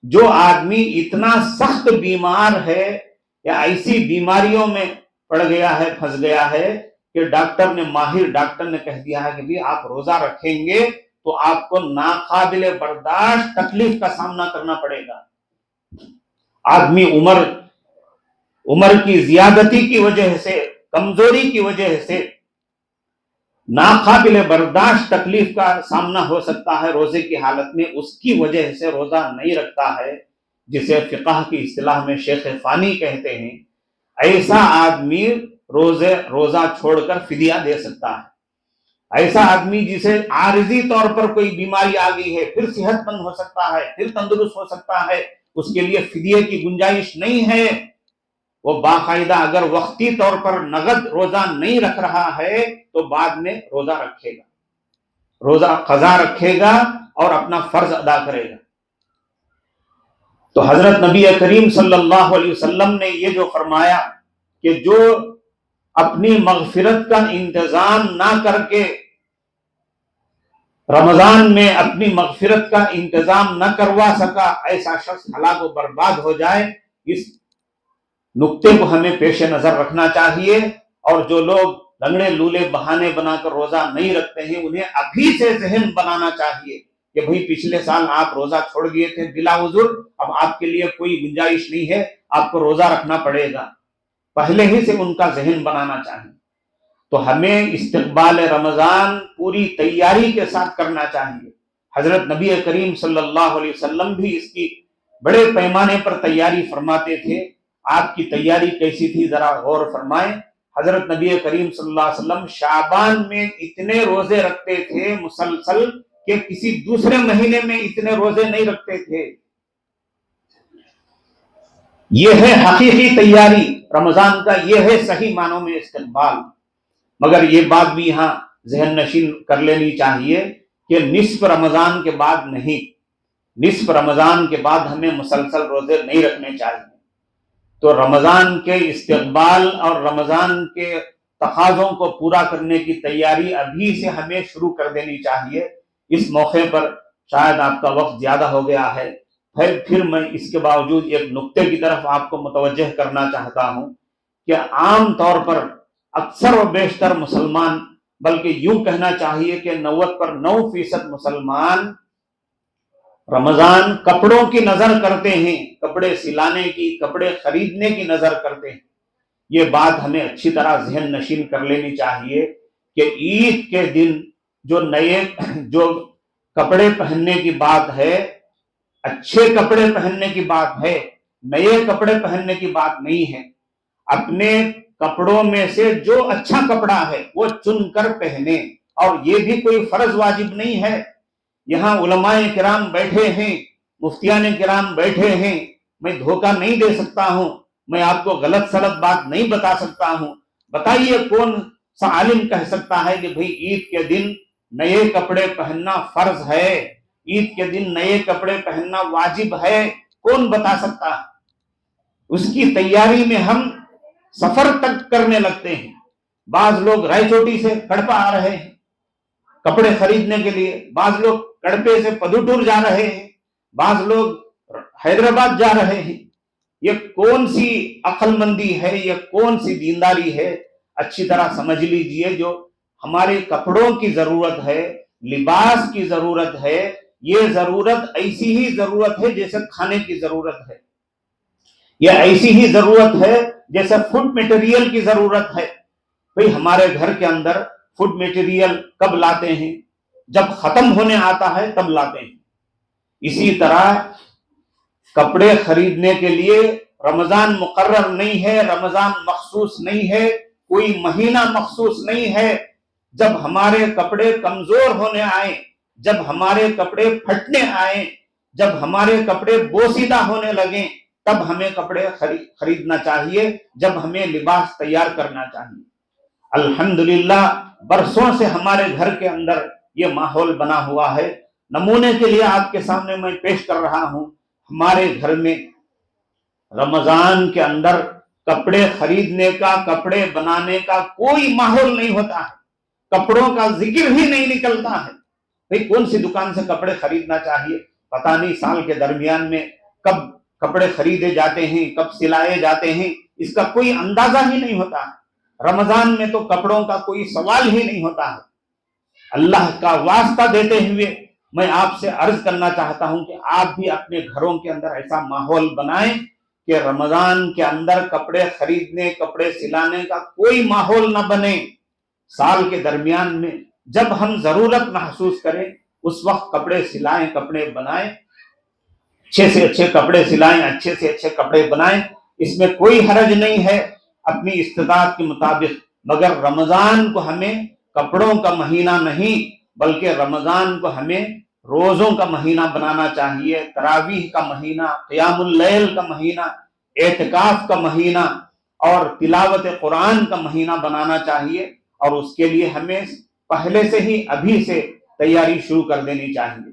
Speaker 1: جو آدمی اتنا سخت بیمار ہے یا ایسی بیماریوں میں پڑ گیا ہے، پھنس گیا ہے کہ ماہر ڈاکٹر نے کہہ دیا ہے کہ بھی آپ روزہ رکھیں گے تو آپ کو ناقابل برداشت تکلیف کا سامنا کرنا پڑے گا۔ آدمی عمر کی زیادتی کی وجہ سے، کمزوری کی وجہ سے ناقابل برداشت تکلیف کا سامنا ہو سکتا ہے روزے کی حالت میں، اس کی وجہ سے روزہ نہیں رکھتا ہے، جسے فقہ کی اصطلاح میں شیخ فانی کہتے ہیں۔ ایسا آدمی روزہ چھوڑ کر فدیہ دے سکتا ہے۔ ایسا آدمی جسے عارضی طور پر کوئی بیماری آ گئی ہے، پھر صحت مند ہو سکتا ہے، پھر تندرست ہو سکتا ہے، اس کے لیے فدیے کی گنجائش نہیں ہے، وہ باقاعدہ اگر وقتی طور پر نقد روزہ نہیں رکھ رہا ہے تو بعد میں روزہ رکھے گا، روزہ قضا رکھے گا اور اپنا فرض ادا کرے گا۔ تو حضرت نبی کریم صلی اللہ علیہ وسلم نے یہ جو فرمایا کہ جو اپنی مغفرت کا انتظام نہ کر کے رمضان میں اپنی مغفرت کا انتظام نہ کروا سکا، ایسا شخص ہلاک و برباد ہو جائے۔ اس نقطے کو ہمیں پیش نظر رکھنا چاہیے، اور جو لوگ لنگڑے لولے بہانے بنا کر روزہ نہیں رکھتے ہیں انہیں ابھی سے ذہن بنانا چاہیے کہ بھئی پچھلے سال آپ روزہ چھوڑ دیے تھے بلا عذر، اب آپ کے لیے کوئی گنجائش نہیں ہے، آپ کو روزہ رکھنا پڑے گا۔ پہلے ہی سے ان کا ذہن بنانا چاہیے۔ تو ہمیں استقبال رمضان پوری تیاری کے ساتھ کرنا چاہیے۔ حضرت نبی کریم صلی اللہ علیہ وسلم بھی اس کی بڑے پیمانے پر تیاری فرماتے تھے۔ آپ کی تیاری کیسی تھی ذرا غور فرمائیں۔ حضرت نبی کریم صلی اللہ علیہ وسلم شعبان میں اتنے روزے رکھتے تھے مسلسل کہ کسی دوسرے مہینے میں اتنے روزے نہیں رکھتے تھے۔ یہ ہے حقیقی تیاری رمضان کا، یہ ہے صحیح معنوں میں استقبال۔ مگر یہ بات بھی یہاں ذہن نشین کر لینی چاہیے کہ نصف رمضان کے بعد نہیں، نصف رمضان کے بعد ہمیں مسلسل روزے نہیں رکھنے چاہیے۔ تو رمضان کے استقبال اور رمضان کے تقاضوں کو پورا کرنے کی تیاری ابھی سے ہمیں شروع کر دینی چاہیے۔ اس موقع پر شاید آپ کا وقت زیادہ ہو گیا ہے، پھر میں اس کے باوجود ایک نقطے کی طرف آپ کو متوجہ کرنا چاہتا ہوں کہ عام طور پر اکثر و بیشتر مسلمان، بلکہ یوں کہنا چاہیے کہ 99% مسلمان رمضان کپڑوں کی نظر کرتے ہیں، کپڑے سلانے کی، کپڑے خریدنے کی نظر کرتے ہیں۔ یہ بات ہمیں اچھی طرح ذہن نشین کر لینی چاہیے کہ عید کے دن جو کپڑے پہننے کی بات ہے، اچھے کپڑے پہننے کی بات ہے، نئے کپڑے پہننے کی بات نہیں ہے۔ اپنے کپڑوں میں سے جو اچھا کپڑا ہے وہ چن کر پہنے، اور یہ بھی کوئی فرض واجب نہیں ہے۔ یہاں علماء کرام بیٹھے ہیں، مفتیان کرام بیٹھے ہیں، میں دھوکہ نہیں دے سکتا ہوں، میں آپ کو غلط سلط بات نہیں بتا سکتا ہوں۔ بتائیے کون سا عالم کہہ سکتا ہے کہ بھئی عید کے دن نئے کپڑے پہننا فرض ہے، عید کے دن نئے کپڑے پہننا واجب ہے؟ کون بتا سکتا ہے؟ اس کی تیاری میں ہم سفر تک کرنے لگتے ہیں. بعض لوگ رائے چوٹی سے کڑپا آ رہے ہیں کپڑے خریدنے کے لیے، بعض لوگ کڑپے سے پدوٹور جا رہے ہیں، بعض لوگ حیدرآباد جا رہے ہیں. یہ کون سی عقل مندی ہے، یہ کون سی دینداری ہے؟ اچھی طرح سمجھ لیجئے، جو ہمارے کپڑوں کی ضرورت ہے، لباس کی ضرورت ہے، یہ ضرورت ایسی ہی ضرورت ہے جیسے کھانے کی ضرورت ہے، یہ ایسی ہی ضرورت ہے جیسے فوڈ میٹیریل کی ضرورت ہے. بھئی ہمارے گھر کے اندر فوڈ میٹیریل کب لاتے ہیں؟ جب ختم ہونے آتا ہے تب لاتے ہیں. اسی طرح کپڑے خریدنے کے لیے رمضان مقرر نہیں ہے، رمضان مخصوص نہیں ہے، کوئی مہینہ مخصوص نہیں ہے. جب ہمارے کپڑے کمزور ہونے آئیں، جب ہمارے کپڑے پھٹنے آئیں، جب ہمارے کپڑے بوسیدہ ہونے لگیں، تب ہمیں کپڑے خریدنا چاہیے، جب ہمیں لباس تیار کرنا چاہیے. الحمدللہ برسوں سے ہمارے گھر کے اندر یہ ماحول بنا ہوا ہے. نمونے کے لیے آپ کے سامنے میں پیش کر رہا ہوں، ہمارے گھر میں رمضان کے اندر کپڑے خریدنے کا، کپڑے بنانے کا کوئی ماحول نہیں ہوتا ہے، کپڑوں کا ذکر ہی نہیں نکلتا ہے. بھئی کون سی دکان سے کپڑے خریدنا چاہیے؟ پتہ نہیں سال کے درمیان میں کب کپڑے خریدے جاتے ہیں، کب سلائے جاتے ہیں، اس کا کوئی اندازہ ہی نہیں ہوتا ہے. رمضان میں تو کپڑوں کا کوئی سوال ہی نہیں ہوتا ہے. اللہ کا واسطہ دیتے ہوئے میں آپ سے عرض کرنا چاہتا ہوں کہ آپ بھی اپنے گھروں کے اندر ایسا ماحول بنائیں کہ رمضان کے اندر کپڑے خریدنے، کپڑے سلانے کا کوئی ماحول نہ بنے. سال کے درمیان میں جب ہم ضرورت محسوس کریں اس وقت کپڑے سلائیں، کپڑے بنائیں، اچھے سے اچھے کپڑے سلائیں، اچھے سے اچھے کپڑے بنائیں. اس میں کوئی حرج نہیں ہے اپنی استطاعت کے مطابق. مگر رمضان کو ہمیں کپڑوں کا مہینہ نہیں بلکہ رمضان کو ہمیں روزوں کا مہینہ بنانا چاہیے، تراویح کا مہینہ، قیام اللیل کا مہینہ، اعتکاف کا مہینہ اور تلاوت قرآن کا مہینہ بنانا چاہیے. اور اس کے لیے ہمیں پہلے سے ہی ابھی سے تیاری شروع کر دینی چاہیے.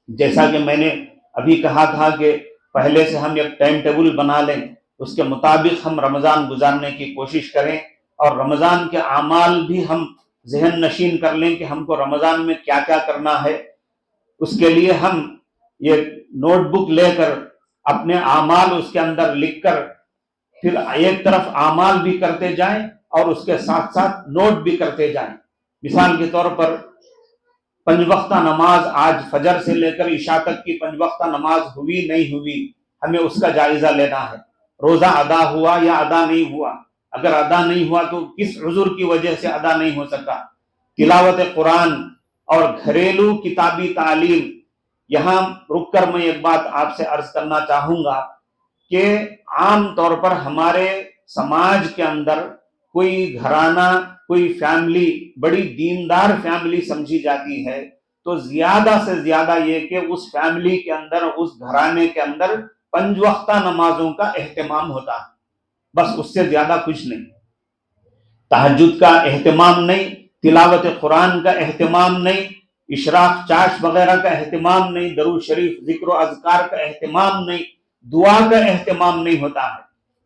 Speaker 1: جیسا کہ میں نے ابھی کہا تھا کہ پہلے سے ہم ایک ٹائم ٹیبل بنا لیں، اس کے مطابق ہم رمضان گزارنے کی کوشش کریں، اور رمضان کے اعمال بھی ہم ذہن نشین کر لیں کہ ہم کو رمضان میں کیا کیا کرنا ہے. اس کے لیے ہم یہ نوٹ بک لے کر اپنے اعمال اس کے اندر لکھ کر پھر ایک طرف اعمال بھی کرتے جائیں اور اس کے ساتھ ساتھ نوٹ بھی کرتے جائیں. مثال کے طور پر 5 وقتہ نماز آج فجر سے لے کر عشاء تک کی 5 وقتہ نماز ہوئی نہیں ہوئی، ہمیں اس کا جائزہ لینا ہے. روزہ ادا ہوا یا ادا نہیں ہوا، اگر ادا نہیں ہوا تو کس عذر کی وجہ سے ادا نہیں ہو سکا. تلاوت قرآن اور گھریلو کتابی تعلیم. یہاں رک کر میں ایک بات آپ سے عرض کرنا چاہوں گا کہ عام طور پر ہمارے سماج کے اندر کوئی گھرانہ، کوئی فیملی بڑی دیندار فیملی سمجھی جاتی ہے، تو زیادہ سے زیادہ یہ کہ اس فیملی کے اندر، اس گھرانے کے اندر 5 وقتہ نمازوں کا اہتمام ہوتا ہے، بس اس سے زیادہ کچھ نہیں. تہجد کا اہتمام نہیں، تلاوت قرآن کا اہتمام نہیں، اشراق چاش وغیرہ کا اہتمام نہیں، درود شریف ذکر و اذکار کا اہتمام نہیں، دعا کا اہتمام نہیں ہوتا ہے.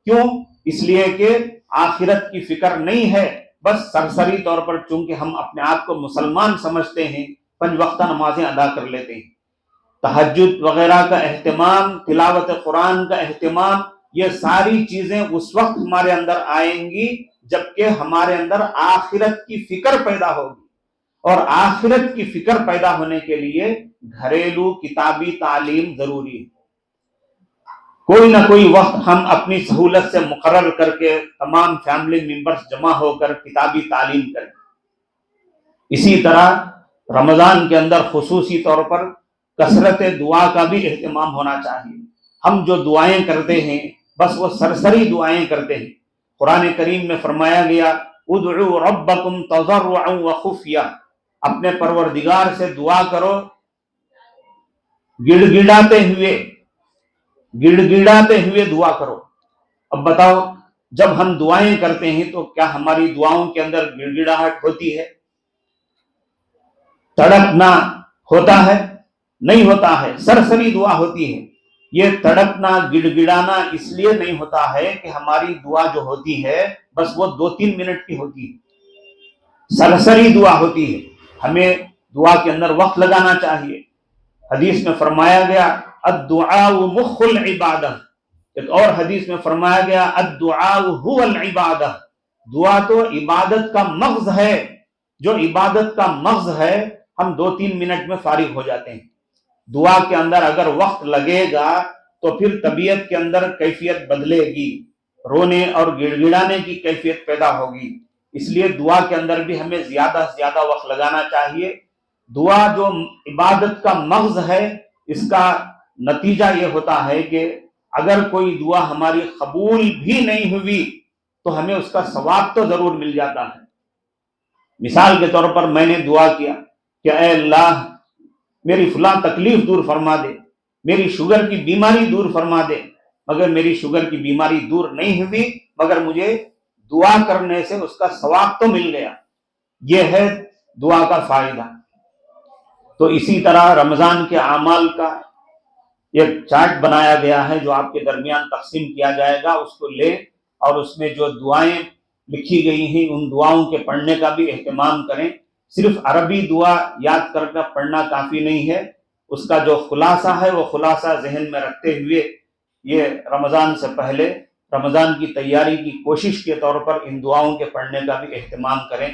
Speaker 1: کیوں؟ اس لیے کہ آخرت کی فکر نہیں ہے. بس سرسری طور پر چونکہ ہم اپنے آپ کو مسلمان سمجھتے ہیں 5 وقتہ نمازیں ادا کر لیتے ہیں. تہجد وغیرہ کا اہتمام، تلاوت قرآن کا اہتمام، یہ ساری چیزیں اس وقت ہمارے اندر آئیں گی جبکہ ہمارے اندر آخرت کی فکر پیدا ہوگی. اور آخرت کی فکر پیدا ہونے کے لیے گھریلو کتابی تعلیم ضروری ہے. کوئی نہ کوئی وقت ہم اپنی سہولت سے مقرر کر کے تمام فیملی ممبرز جمع ہو کر کتابی تعلیم کریں. اسی طرح رمضان کے اندر خصوصی طور پر کثرت دعا کا بھی اہتمام ہونا چاہیے. ہم جو دعائیں کرتے ہیں بس وہ سرسری دعائیں کرتے ہیں. قرآن کریم میں فرمایا گیا ادعوا ربکم تضرعا وخفیہ، اپنے پروردگار سے دعا کرو گڑ گڑاتے ہوئے دعا کرو. اب بتاؤ، جب ہم دعائیں کرتے ہیں تو کیا ہماری دعاؤں کے اندر گڑ گڑاہٹ ہوتی ہے، تڑپنا ہوتا ہے؟ نہیں ہوتا ہے، سرسری دعا ہوتی ہے. یہ تڑپنا گڑ گڑانا اس لیے نہیں ہوتا ہے کہ ہماری دعا جو ہوتی ہے بس وہ 2-3 منٹ کی ہوتی ہے، سرسری دعا ہوتی ہے، ہمیں دعا کے اندر وقت لگانا چاہیے۔ حدیث میں فرمایا گیا الدعاء مخ العبادہ، ایک اور حدیث میں فرمایا گیا الدعاء هو العبادہ، دعا تو عبادت کا مغز ہے، جو عبادت کا مغز ہے ہم 2-3 منٹ میں فارغ ہو جاتے ہیں۔ دعا کے اندر اگر وقت لگے گا تو پھر طبیعت کے اندر کیفیت بدلے گی، رونے اور گڑ گڑانے کی کیفیت پیدا ہوگی۔ اس لیے دعا کے اندر بھی ہمیں زیادہ سے زیادہ وقت لگانا چاہیے۔ دعا جو عبادت کا مغز ہے، اس کا نتیجہ یہ ہوتا ہے کہ اگر کوئی دعا ہماری قبول بھی نہیں ہوئی تو ہمیں اس کا ثواب تو ضرور مل جاتا ہے۔ مثال کے طور پر میں نے دعا کیا کہ اے اللہ میری فلاں تکلیف دور فرما دے، میری شوگر کی بیماری دور فرما دے، مگر میری شوگر کی بیماری دور نہیں ہوئی، مگر مجھے دعا کرنے سے اس کا ثواب تو مل گیا۔ یہ ہے دعا کا فائدہ۔ تو اسی طرح رمضان کے اعمال کا ایک چارٹ بنایا گیا ہے جو آپ کے درمیان تقسیم کیا جائے گا، اس کو لیں اور اس میں جو دعائیں لکھی گئی ہیں ان دعاؤں کے پڑھنے کا بھی اہتمام کریں۔ صرف عربی دعا یاد کر کے پڑھنا کافی نہیں ہے، اس کا جو خلاصہ ہے وہ خلاصہ ذہن میں رکھتے ہوئے یہ رمضان سے پہلے رمضان کی تیاری کی کوشش کے طور پر ان دعاؤں کے پڑھنے کا بھی اہتمام کریں۔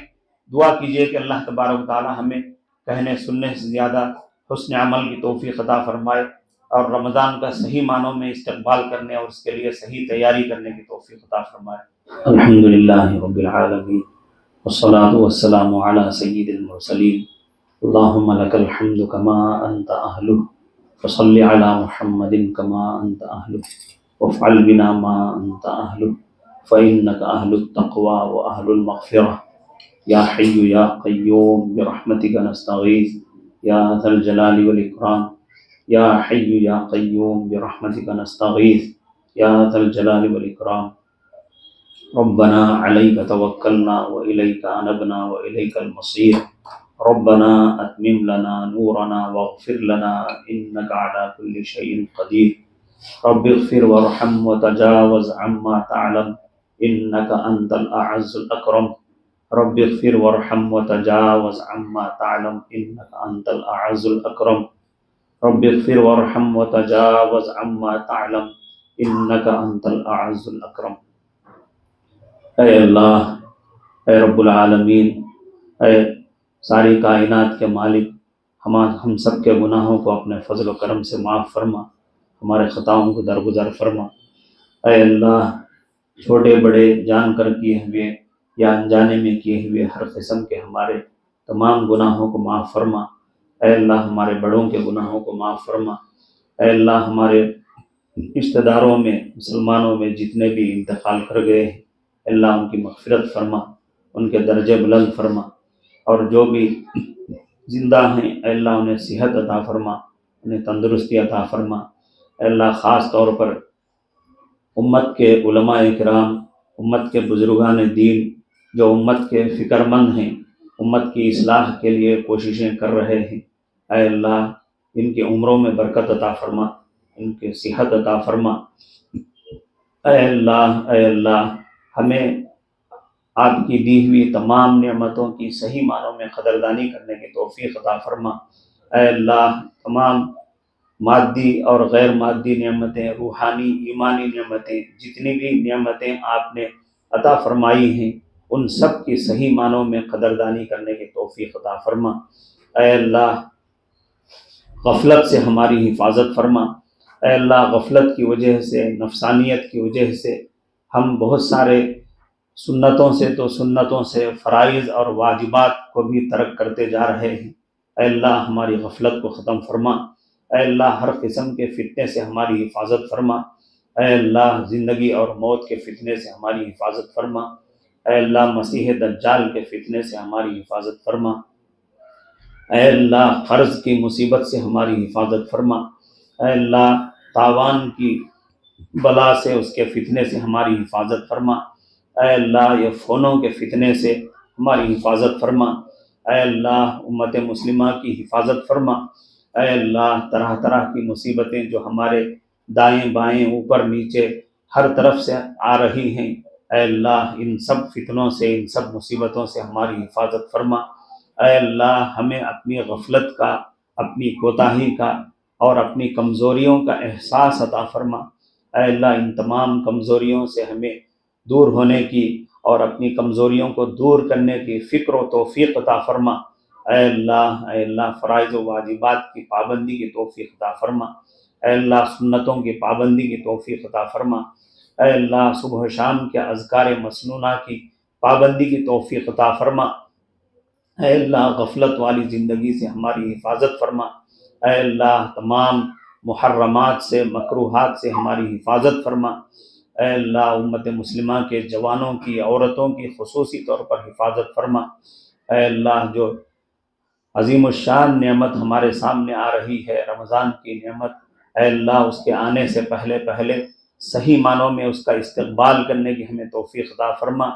Speaker 1: دعا کیجئے کہ اللہ تبارک و تعالی ہمیں کہنے سننے سے زیادہ حسن عمل کی توفیق عطا فرمائے، اور رمضان کا صحیح معنوں میں استقبال کرنے اور اس کے لیے صحیح تیاری کرنے کی توفیق عطا فرمائے۔ الحمدللہ رب العالمین والصلاة والسلام على سید المرسلین، اللہم لک الحمد کما انت اہلہ، فصل علی محمد کما انت اہلہ، وافعل بنا ما انت اہلہ، فإنک اہل التقوی واہل المغفرہ، یا حی یا قیوم برحمتک نستغیث، یا ذا الجلال والاکرام، یا حی یا قیوم برحمتک نستغیث، یا ذا الجلال والاکرام۔ ربنا علیک توکلنا والیک انبنا والیک المصیر، ربنا اتمم لنا نورنا واغفر لنا انک علی کل شیء قدیر، رب اغفر وارحم وتجاوز عما تعلم انک انت الاعز الاکرم، رب اغفر وارحم وتجاوز عما تعلم انک انت الاعز الاکرم، رب اغفر وارحم وتجاوز عما تعلم انک انت الاعز الاکرم۔ اے اللہ، اے رب العالمین، اے ساری کائنات کے مالک، ہم سب کے گناہوں کو اپنے فضل و کرم سے معاف فرما، ہمارے خطاؤں کو درگزر فرما۔ اے اللہ، چھوٹے بڑے جان کر کیے ہوئے یا انجانے میں کیے ہوئے ہر قسم کے ہمارے تمام گناہوں کو معاف فرما۔ اے اللہ، ہمارے بڑوں کے گناہوں کو معاف فرما۔ اے اللہ، ہمارے رشتہ داروں میں مسلمانوں میں جتنے بھی انتقال کر گئے ہیں، اللہ ان کی مغفرت فرما، ان کے درجے بلند فرما، اور جو بھی زندہ ہیں اے اللہ انہیں صحت عطا فرما، انہیں تندرستی عطا فرما۔ اے اللہ، خاص طور پر امت کے علماء کرام، امت کے بزرگان دین جو امت کے فکر مند ہیں، امت کی اصلاح کے لیے کوششیں کر رہے ہیں، اے اللہ ان کی عمروں میں برکت عطا فرما، ان کی صحت عطا فرما۔ اے اللہ ہمیں آپ کی دی ہوئی تمام نعمتوں کی صحیح معنوں میں قدردانی کرنے کی توفیق عطا فرما۔ اے اللہ، تمام مادی اور غیر مادی نعمتیں، روحانی ایمانی نعمتیں، جتنی بھی نعمتیں آپ نے عطا فرمائی ہیں ان سب کی صحیح معنوں میں قدردانی کرنے کی توفیق عطا فرما۔ اے اللہ، غفلت سے ہماری حفاظت فرما۔ اے اللہ، غفلت کی وجہ سے، نفسانیت کی وجہ سے ہم بہت سارے سنتوں سے فرائض اور واجبات کو بھی ترک کرتے جا رہے ہیں۔ اے اللہ، ہماری غفلت کو ختم فرما۔ اے اللہ، ہر قسم کے فتنے سے ہماری حفاظت فرما۔ اے اللہ، زندگی اور موت کے فتنے سے ہماری حفاظت فرما۔ اے اللہ، مسیح دجال کے فتنے سے ہماری حفاظت فرما۔ اے اللہ، قرض کی مصیبت سے ہماری حفاظت فرما۔ اے اللہ، تاوان کی بلا سے، اس کے فتنے سے ہماری حفاظت فرما۔ اے اللہ، یہ فونوں کے فتنے سے ہماری حفاظت فرما۔ اے اللہ، امت مسلمہ کی حفاظت فرما۔ اے اللہ، طرح طرح کی مصیبتیں جو ہمارے دائیں بائیں اوپر نیچے ہر طرف سے آ رہی ہیں، اے اللہ ان سب فتنوں سے، ان سب مصیبتوں سے ہماری حفاظت فرما۔ اے اللہ ہمیں اپنی غفلت کا، اپنی کوتاہی کا اور اپنی کمزوریوں کا احساس عطا فرما۔ اے اللہ ان تمام کمزوریوں سے ہمیں دور ہونے کی اور اپنی کمزوریوں کو دور کرنے کی فکر و توفیق عطا فرما۔ اے اللہ فرائض و واجبات کی پابندی کی توفیق عطا فرما۔ اے اللہ سنتوں کی پابندی کی توفیق عطا فرما۔ اے اللہ صبح و شام کے اذکار مسنونہ کی پابندی کی توفیق عطا فرما۔ اے اللہ غفلت والی زندگی سے ہماری حفاظت فرما۔ اے اللہ تمام محرمات سے، مکروہات سے ہماری حفاظت فرما۔ اے اللہ امت مسلمہ کے جوانوں کی، عورتوں کی خصوصی طور پر حفاظت فرما۔ اے اللہ جو عظیم الشان نعمت ہمارے سامنے آ رہی ہے، رمضان کی نعمت، اے اللہ اس کے آنے سے پہلے صحیح معنوں میں اس کا استقبال کرنے کی ہمیں توفیق عطا فرما۔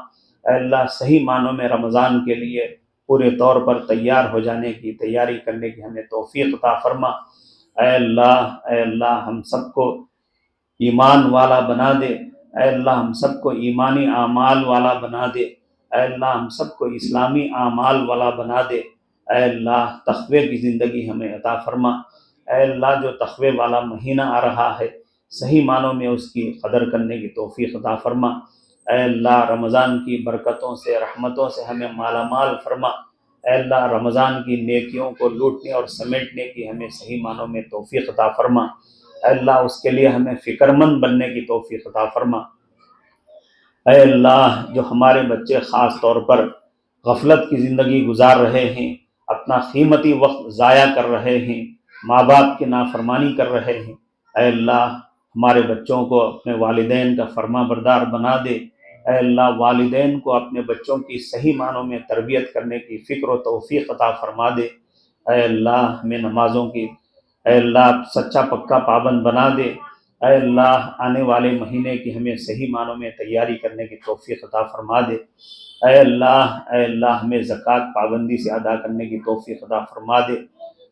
Speaker 1: اے اللہ صحیح معنوں میں رمضان کے لیے پورے طور پر تیار ہو جانے کی، تیاری کرنے کی ہمیں توفیق عطا فرما۔ اے اللہ ہم سب کو ایمان والا بنا دے۔ اے اللہ ہم سب کو ایمانی اعمال والا بنا دے۔ اے اللہ ہم سب کو اسلامی اعمال والا بنا دے۔ اے اللہ تقوی کی زندگی ہمیں عطا فرما۔ اے اللہ جو تقوی والا مہینہ آ رہا ہے، صحیح معنوں میں اس کی قدر کرنے کی توفیق عطا فرما۔ اے اللہ رمضان کی برکتوں سے، رحمتوں سے ہمیں مالا مال فرما۔ اے اللہ رمضان کی نیکیوں کو لوٹنے اور سمیٹنے کی ہمیں صحیح معنوں میں توفیق عطا فرما۔ اے اللہ اس کے لیے ہمیں فکر مند بننے کی توفیق عطا فرما۔ اے اللہ جو ہمارے بچے خاص طور پر غفلت کی زندگی گزار رہے ہیں، اپنا قیمتی وقت ضائع کر رہے ہیں، ماں باپ کی نافرمانی کر رہے ہیں، اے اللہ ہمارے بچوں کو اپنے والدین کا فرما بردار بنا دے۔ اے اللہ والدین کو اپنے بچوں کی صحیح معنوں میں تربیت کرنے کی فکر و توفیق عطا فرما دے۔ اے اللہ ہمیں نمازوں کی، اے اللہ سچا پکا پابند بنا دے۔ اے اللہ آنے والے مہینے کی ہمیں صحیح معنوں میں تیاری کرنے کی توفیق عطا فرما دے۔ اے اللہ ہمیں زکوٰۃ پابندی سے ادا کرنے کی توفیق عطا فرما دے۔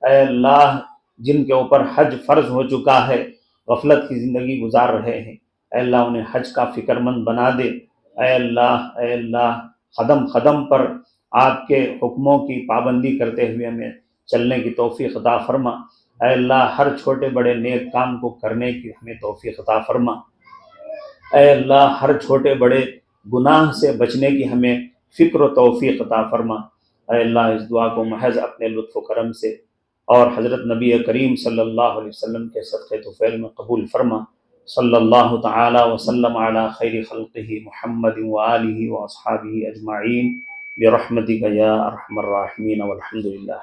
Speaker 1: اے اللہ جن کے اوپر حج فرض ہو چکا ہے، غفلت کی زندگی گزار رہے ہیں، اے اللہ انہیں حج کا فکر مند بنا دے۔ اے اللہ قدم قدم پر آپ کے حکموں کی پابندی کرتے ہوئے ہمیں چلنے کی توفیق عطا فرما۔ اے اللہ ہر چھوٹے بڑے نیک کام کو کرنے کی ہمیں توفیق عطا فرما۔ اے اللہ ہر چھوٹے بڑے گناہ سے بچنے کی ہمیں فکر و توفیق عطا فرما۔ اے اللہ اس دعا کو محض اپنے لطف و کرم سے اور حضرت نبی کریم صلی اللہ علیہ وسلم کے صدقے طفیل میں قبول فرما۔ صلی اللہ تعالی وسلم علی خیر خلقہ محمد وآلہ واصحابہ اجمعین برحمتک یا ارحم الراحمین والحمد للہ۔